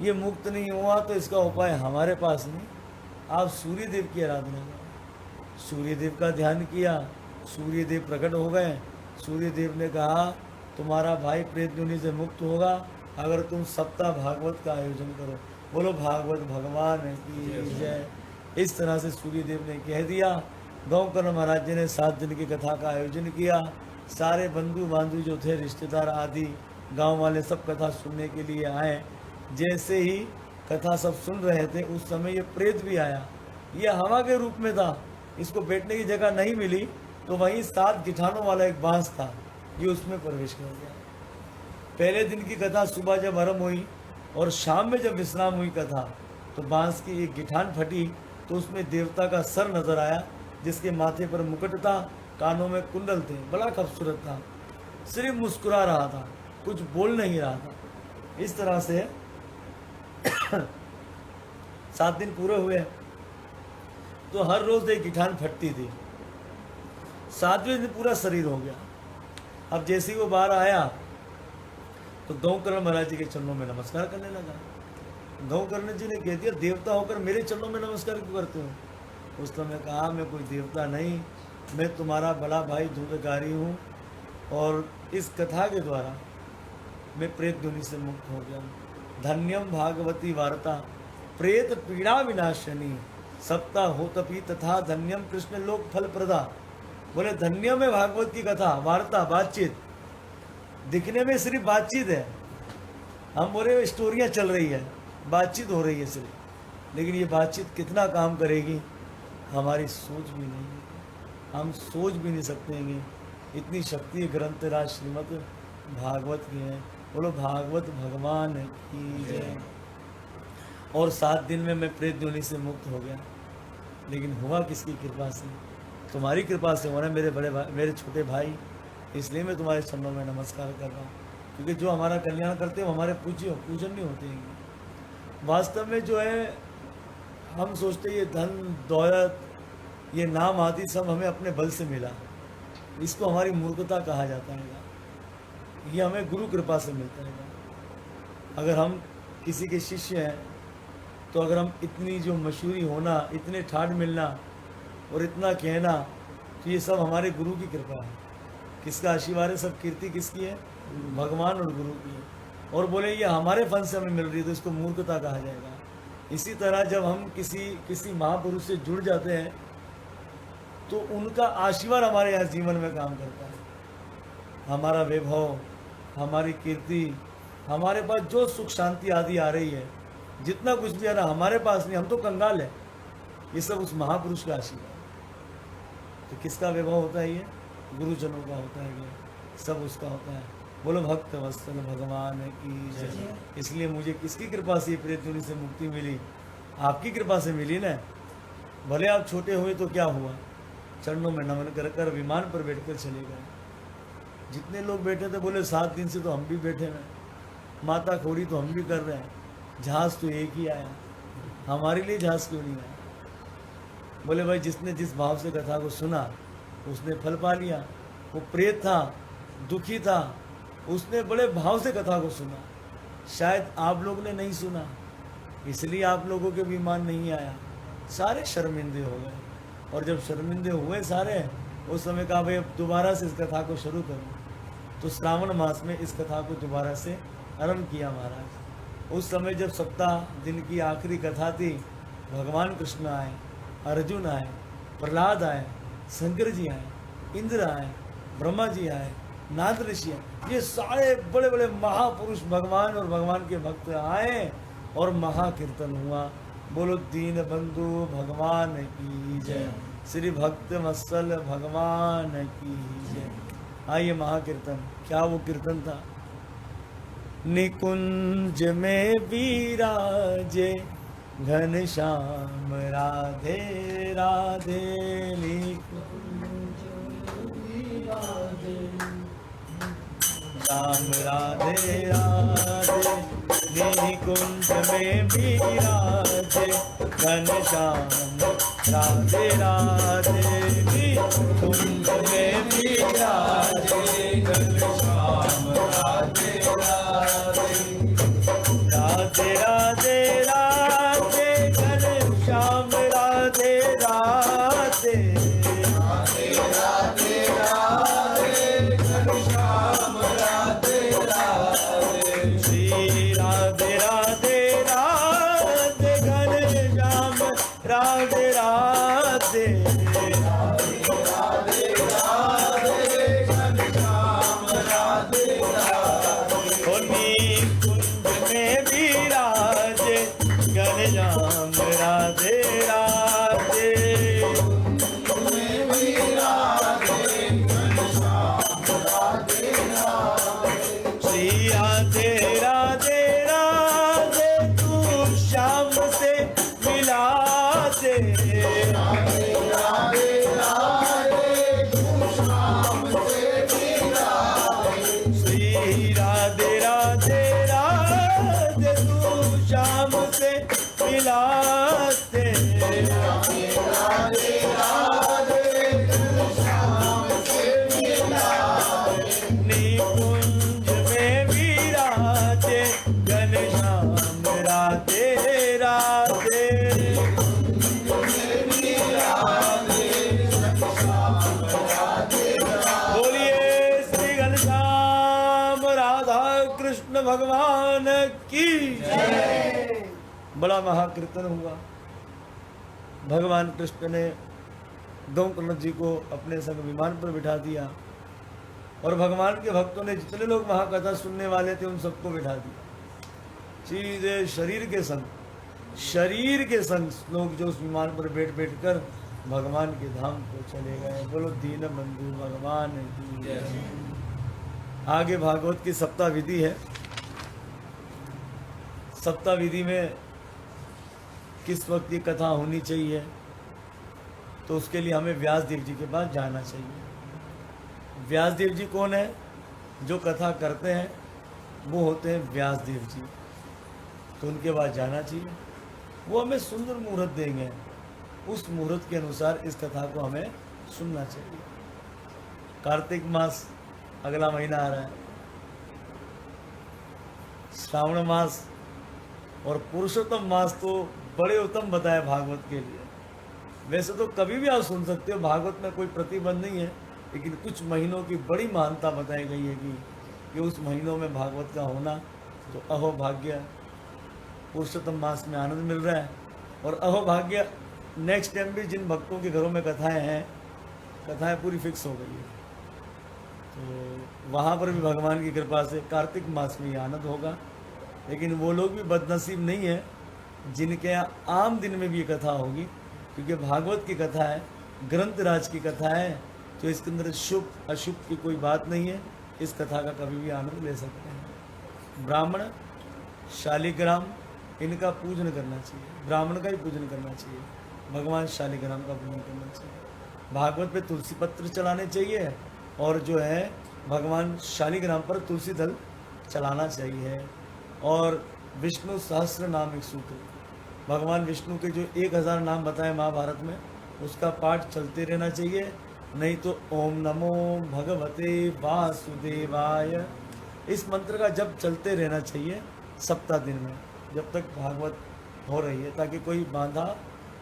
Speaker 1: ये मुक्त नहीं हुआ, तो इसका उपाय हमारे पास नहीं, आप सूर्य देव की आराधना करो। सूर्य देव का ध्यान किया, सूर्य देव प्रकट हो गए। सूर्य देव ने कहा तुम्हारा भाई प्रेत योनि से मुक्त होगा अगर तुम सप्ताह भागवत का आयोजन करो। बोलो भागवत भगवान की जय। इस तरह से सूर्य देव ने कह दिया। गौकर्ण महाराज जी ने 7 दिन की कथा का आयोजन किया। सारे बंधु बांधु जो थे, रिश्तेदार आदि गांव वाले, सब कथा सुनने के लिए आए। जैसे ही कथा सब सुन रहे थे उस समय ये प्रेत भी आया। ये हवा के रूप में था, इसको बैठने की जगह नहीं मिली तो वहीं 7 गिठानों वाला एक बांस था, ये उसमें प्रवेश कर गया। पहले दिन की कथा सुबह जब आरंभ हुई और शाम में जब विश्राम हुई कथा, तो बांस की एक गिठान फटी तो उसमें देवता का सर नजर आया, जिसके माथे पर मुकुट था, कानों में कुंडल थे, बड़ा खूबसूरत था, सिर्फ मुस्कुरा रहा था, कुछ बोल नहीं रहा था। इस तरह से 7 दिन पूरे हुए तो हर रोज एक गिठान फटती थी। 7वें दिन पूरा शरीर हो गया। अब जैसे ही वो बाहर आया तो गौकर्ण महाराज जी के चरणों में नमस्कार करने लगा। गौकर्ण जी ने कह दिया देवता होकर मेरे चरणों में नमस्कार क्यों करते हो? उस समय कहा मैं कोई देवता नहीं, मैं तुम्हारा बड़ा भाई दूधकारी हूँ और इस कथा के द्वारा मैं प्रेत योनि से मुक्त हो गया। धन्यम भागवती वार्ता प्रेत पीड़ा विनाशनी सप्ताह होतपि तथा धन्यम कृष्ण लोक फल प्रदा। बोले धन्यम है भागवत की कथा, वार्ता, बातचीत। दिखने में सिर्फ बातचीत है, हम बोले स्टोरियाँ चल रही है, बातचीत हो रही है सिर्फ, लेकिन ये बातचीत कितना काम करेगी हमारी सोच भी नहीं है, हम सोच भी नहीं सकते हैं। इतनी शक्ति ग्रंथ राज श्रीमद् भागवत की है। बोलो भागवत भगवान की जय। और 7 दिन में मैं प्रेत योनि से मुक्त हो गया, लेकिन हुआ किसकी कृपा से? तुम्हारी कृपा से हो रहा है मेरे बड़े भाई, मेरे छोटे भाई, इसलिए मैं तुम्हारे चरणों में नमस्कार कर रहा हूँ। क्योंकि जो हमारा कल्याण करते हैं वो हमारे पूजन नहीं होते हैं। वास्तव में जो है हम सोचते ये धन दौलत ये नाम आदि सब हमें अपने बल से मिला, इसको हमारी मूर्खता कहा जाता है। ये हमें गुरु कृपा से मिलता है। अगर हम किसी के शिष्य हैं तो अगर हम इतनी जो मशहूरी होना, इतने ठाठ मिलना और इतना कहना, तो ये सब हमारे गुरु की कृपा है। किसका आशीर्वाद है? सब कीर्ति किसकी है? भगवान और गुरु की है। और बोले ये हमारे फन से हमें मिल रही है तो इसको मूर्खता कहा जाएगा। इसी तरह जब हम किसी महापुरुष से जुड़ जाते हैं तो उनका आशीर्वाद हमारे यहाँ जीवन में काम करता है। हमारा वैभव, हमारी कीर्ति, हमारे पास जो सुख शांति आदि आ रही है, जितना कुछ भी आ रहा हमारे पास नहीं, हम तो कंगाल है, ये सब उस महापुरुष का आशीर्वाद। तो किसका वैभव होता है? ये गुरुजनों का होता है, ये सब उसका होता है। बोलो भक्त वत्सल भगवान की जय। इसलिए मुझे किसकी कृपा से प्रेत योनि से मुक्ति मिली? आपकी कृपा से मिली ना। भले आप छोटे हुए तो क्या हुआ, चरणों में नमन कर कर विमान पर बैठकर चले गए। जितने लोग बैठे थे बोले 7 दिन से तो हम भी बैठे हैं, माता खोड़ी तो हम भी कर रहे हैं, जहाज़ तो एक ही आया, हमारे लिए जहाज़ क्यों नहीं आया? बोले भाई जिसने जिस भाव से कथा को सुना उसने फल पा लिया। वो प्रेत था, दुखी था, उसने बड़े भाव से कथा को सुना। शायद आप लोग ने नहीं सुना, इसलिए आप लोगों के विमान नहीं आया, सारे शर्मिंदे हो गए। और जब शर्मिंदे हुए सारे, उस समय कहा भाई अब दोबारा से इस कथा को शुरू करो। तो श्रावण मास में इस कथा को दोबारा से आरंभ किया महाराज। उस समय जब सप्ताह दिन की आखिरी कथा थी, भगवान कृष्ण आए, अर्जुन आए, प्रहलाद आए, शंकर जी आए, इंद्र आए, ब्रह्मा जी आए, नाथ ऋषि आए, ये सारे बड़े बड़े महापुरुष भगवान और भगवान के भक्त आए और महाकीर्तन हुआ। बोलो दीन बंधु भगवान की जय, श्री भक्त वत्सल भगवान की जय। आइए महाकीर्तन। क्या वो कीर्तन था? निकुंज में विराजे घनश्याम राधे राधे, निकुंज में विराजे श्याम राधे राधे निकुंज में विराजे घनश्याम राधे राधे निकुंज में विराजे घनश्याम राधे राधे राधे राधे राधे घनश्याम राधे राधे राधे राधे राधे घनश्याम राधे राधे श्री राधे राधे राधे घनश्याम राधे राधे राधे राधे घनश्याम राधे राधे कुंज में विराजे घनश्याम राधे राधे श्री राधे राधे राधे तू श्याम से मिला दे राधे राधे राधे तू श्याम से मिला दे श्री राधे राधे राधे तू श्याम से मिला दे राधे राधे राधे तू श्याम से मिला दे निकुंज में विराजे घनश्याम राधे राधे बोलिए श्री घनश्याम राधा कृष्ण भगवान की जय। बड़ा महाकीर्तन हुआ। भगवान कृष्ण ने गौकर्ण जी को अपने संग विमान पर बिठा दिया और भगवान के भक्तों ने जितने लोग महाकथा सुनने वाले थे उन सबको बिठा दिया। सीधे शरीर के संग लोग जो उस विमान पर बैठ कर भगवान के धाम को चले गए। बोलो दीन बंधु भगवान की जय। आगे भागवत की सप्ताह विधि है। सप्ताह विधि में किस वक्त ये कथा होनी चाहिए, तो उसके लिए हमें व्यासदेव जी के पास जाना चाहिए। व्यासदेव जी कौन है? जो कथा करते हैं वो होते हैं व्यासदेव जी। तो उनके पास जाना चाहिए, वो हमें सुंदर मुहूर्त देंगे। उस मुहूर्त के अनुसार इस कथा को हमें सुनना चाहिए। कार्तिक मास अगला महीना आ रहा है, श्रावण मास और पुरुषोत्तम मास तो बड़े उत्तम बताए भागवत के लिए। वैसे तो कभी भी आप सुन सकते हो, भागवत में कोई प्रतिबंध नहीं है, लेकिन कुछ महीनों की बड़ी महानता बताई गई है कि उस महीनों में भागवत का होना तो अहोभाग्य। पुरुषोत्तम मास में आनंद मिल रहा है और अहोभाग्य नेक्स्ट टाइम भी जिन भक्तों के घरों में कथाएं हैं, कथाएं पूरी फिक्स हो गई है, तो वहाँ पर भी भगवान की कृपा से कार्तिक मास में ये आनंद होगा। लेकिन वो लोग भी बदनसीब नहीं है जिनके यहाँ आम दिन में भी ये कथा होगी, क्योंकि भागवत की कथा है, ग्रंथराज की कथा है, तो इसके अंदर शुभ अशुभ की कोई बात नहीं है। इस कथा का कभी भी आनंद ले सकते हैं। ब्राह्मण शालिग्राम इनका पूजन करना चाहिए, ब्राह्मण का ही पूजन करना चाहिए, भगवान शालिग्राम का पूजन करना चाहिए। भागवत पे तुलसी पत्र चलाने चाहिए और जो है भगवान शालिग्राम पर तुलसी दल चलाना चाहिए। और विष्णु सहस्त्र नाम एक सूत्र, भगवान विष्णु के जो 1000 नाम बताए महाभारत में, उसका पाठ चलते रहना चाहिए। नहीं तो ओम नमो भगवते वासुदेवाय, इस मंत्र का जप चलते रहना चाहिए सप्ताह दिन में, जब तक भागवत हो रही है, ताकि कोई बाधा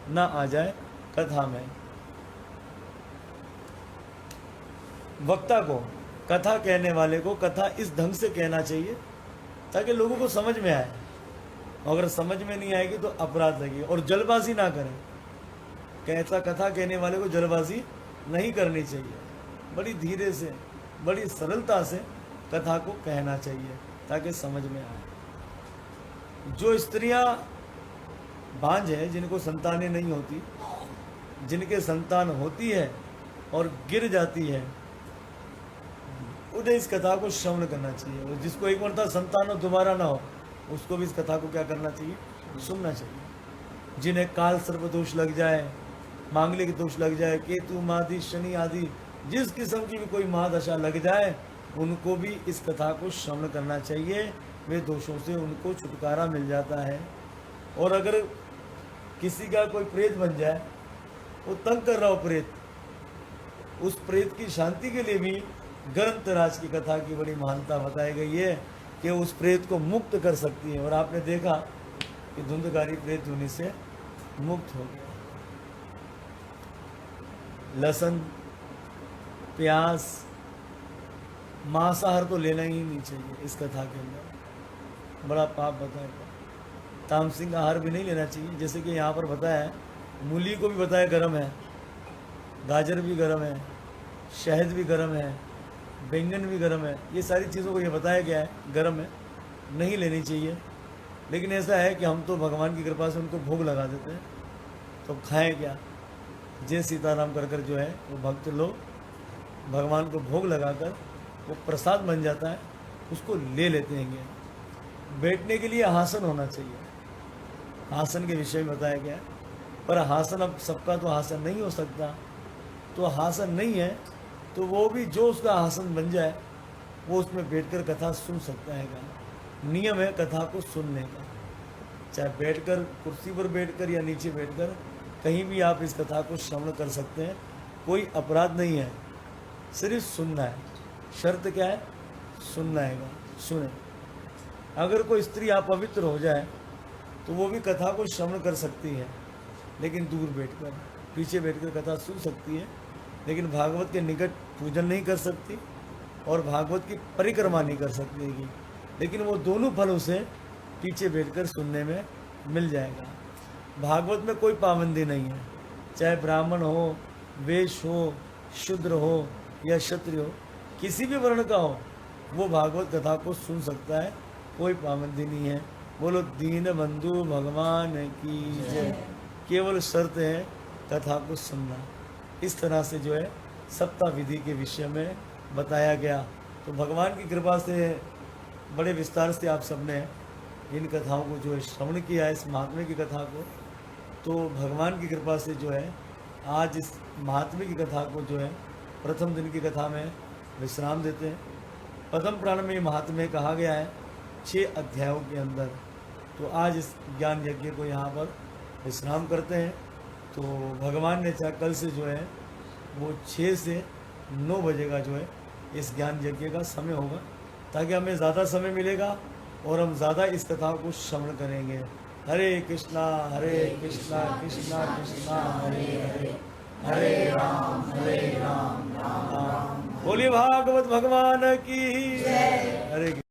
Speaker 1: ना आ जाए कथा में। वक्ता को, कथा कहने वाले को कथा इस ढंग से कहना चाहिए ताकि लोगों को समझ में आए। अगर समझ में नहीं आएगी तो अपराध लगे। और जल्दबाजी ना करें, कहता कथा कहने वाले को जल्दबाजी नहीं करनी चाहिए। बड़ी धीरे से, बड़ी सरलता से कथा को कहना चाहिए ताकि समझ में आए। जो स्त्रियां बांझ हैं, जिनको संतानें नहीं होती, जिनके संतान होती है और गिर जाती है, उन्हें इस कथा को श्रवण करना चाहिए। और जिसको एक मरतबा संतान हो दोबारा ना हो, उसको भी इस कथा को क्या करना चाहिए? सुनना चाहिए। जिन्हें काल सर्प दोष लग जाए, मांगलिक दोष लग जाए, केतु मादी शनि आदि जिस किस्म की भी कोई महादशा लग जाए, उनको भी इस कथा को श्रवण करना चाहिए। वे दोषों से उनको छुटकारा मिल जाता है। और अगर किसी का कोई प्रेत बन जाए, वो तंग कर रहा हो प्रेत, उस प्रेत की शांति के लिए भी ग्रंथराज की कथा की बड़ी महानता बताई गई है कि उस प्रेत को मुक्त कर सकती है। और आपने देखा कि धुंधकारी प्रेत उन्हीं से मुक्त हो गया। लहसुन, प्याज, मांसाहार तो लेना ही नहीं चाहिए इस कथा के अंदर, बड़ा पाप बताएगा। तामसिक आहार भी नहीं लेना चाहिए, जैसे कि यहाँ पर बताया है। मूली को भी बताया गर्म है, गाजर भी गर्म है, शहद भी गर्म है, बैंगन भी गर्म है। ये सारी चीज़ों को ये बताया गया है गर्म है, नहीं लेनी चाहिए। लेकिन ऐसा है कि हम तो भगवान की कृपा से उनको भोग लगा देते हैं, तो खाएं क्या। जय सीताराम कर कर जो है वो भक्त लोग भगवान को भोग लगाकर वो प्रसाद बन जाता है, उसको ले लेते हैं। बैठने के लिए आसन होना चाहिए, आसन के विषय में बताया गया है। पर आसन अब सबका तो आसन नहीं हो सकता, तो आसन नहीं है तो वो भी जो उसका आसन बन जाए वो उसमें बैठकर कथा सुन सकता है। नियम है कथा को सुनने का, चाहे बैठकर कुर्सी पर बैठकर या नीचे बैठकर कहीं भी आप इस कथा को श्रवण कर सकते हैं, कोई अपराध नहीं है, सिर्फ सुनना है। शर्त क्या है? सुनना है, सुने। अगर कोई स्त्री अपवित्र हो जाए तो वो भी कथा को श्रवण कर सकती है, लेकिन दूर बैठकर, पीछे बैठकर कथा सुन सकती है, लेकिन भागवत के निकट पूजन नहीं कर सकती और भागवत की परिक्रमा नहीं कर सकती है। लेकिन वो दोनों फल उसे पीछे बैठकर सुनने में मिल जाएगा। भागवत में कोई पाबंदी नहीं है, चाहे ब्राह्मण हो, वैश्य हो, शूद्र हो या क्षत्रिय हो, किसी भी वर्ण का हो, वो भागवत कथा को सुन सकता है, कोई पाबंदी नहीं है। बोलो दीन बंधु भगवान की जय। केवल शर्त है कथा को सुनना। इस तरह से जो है सप्ताह विधि के विषय में बताया गया। तो भगवान की कृपा से बड़े विस्तार से आप सबने इन कथाओं को जो है श्रवण किया, इस महात्म्य की कथा को। तो भगवान की कृपा से जो है आज इस महात्म्य की कथा को जो है प्रथम दिन की कथा में विश्राम देते हैं। पद्म पुराण में महात्म्य कहा गया है 6 अध्यायों के अंदर। तो आज इस ज्ञान यज्ञ को यहाँ पर विश्राम करते हैं। तो भगवान ने चाहे कल से जो है वो 6 से 9 बजे का जो है इस ज्ञान यज्ञ का समय होगा, ताकि हमें ज़्यादा समय मिलेगा और हम ज़्यादा इस कथा को श्रवण करेंगे। हरे कृष्णा कृष्णा कृष्णा हरे हरे, हरे राम राम राम। बोलिए भागवत भगवान की जय। हरे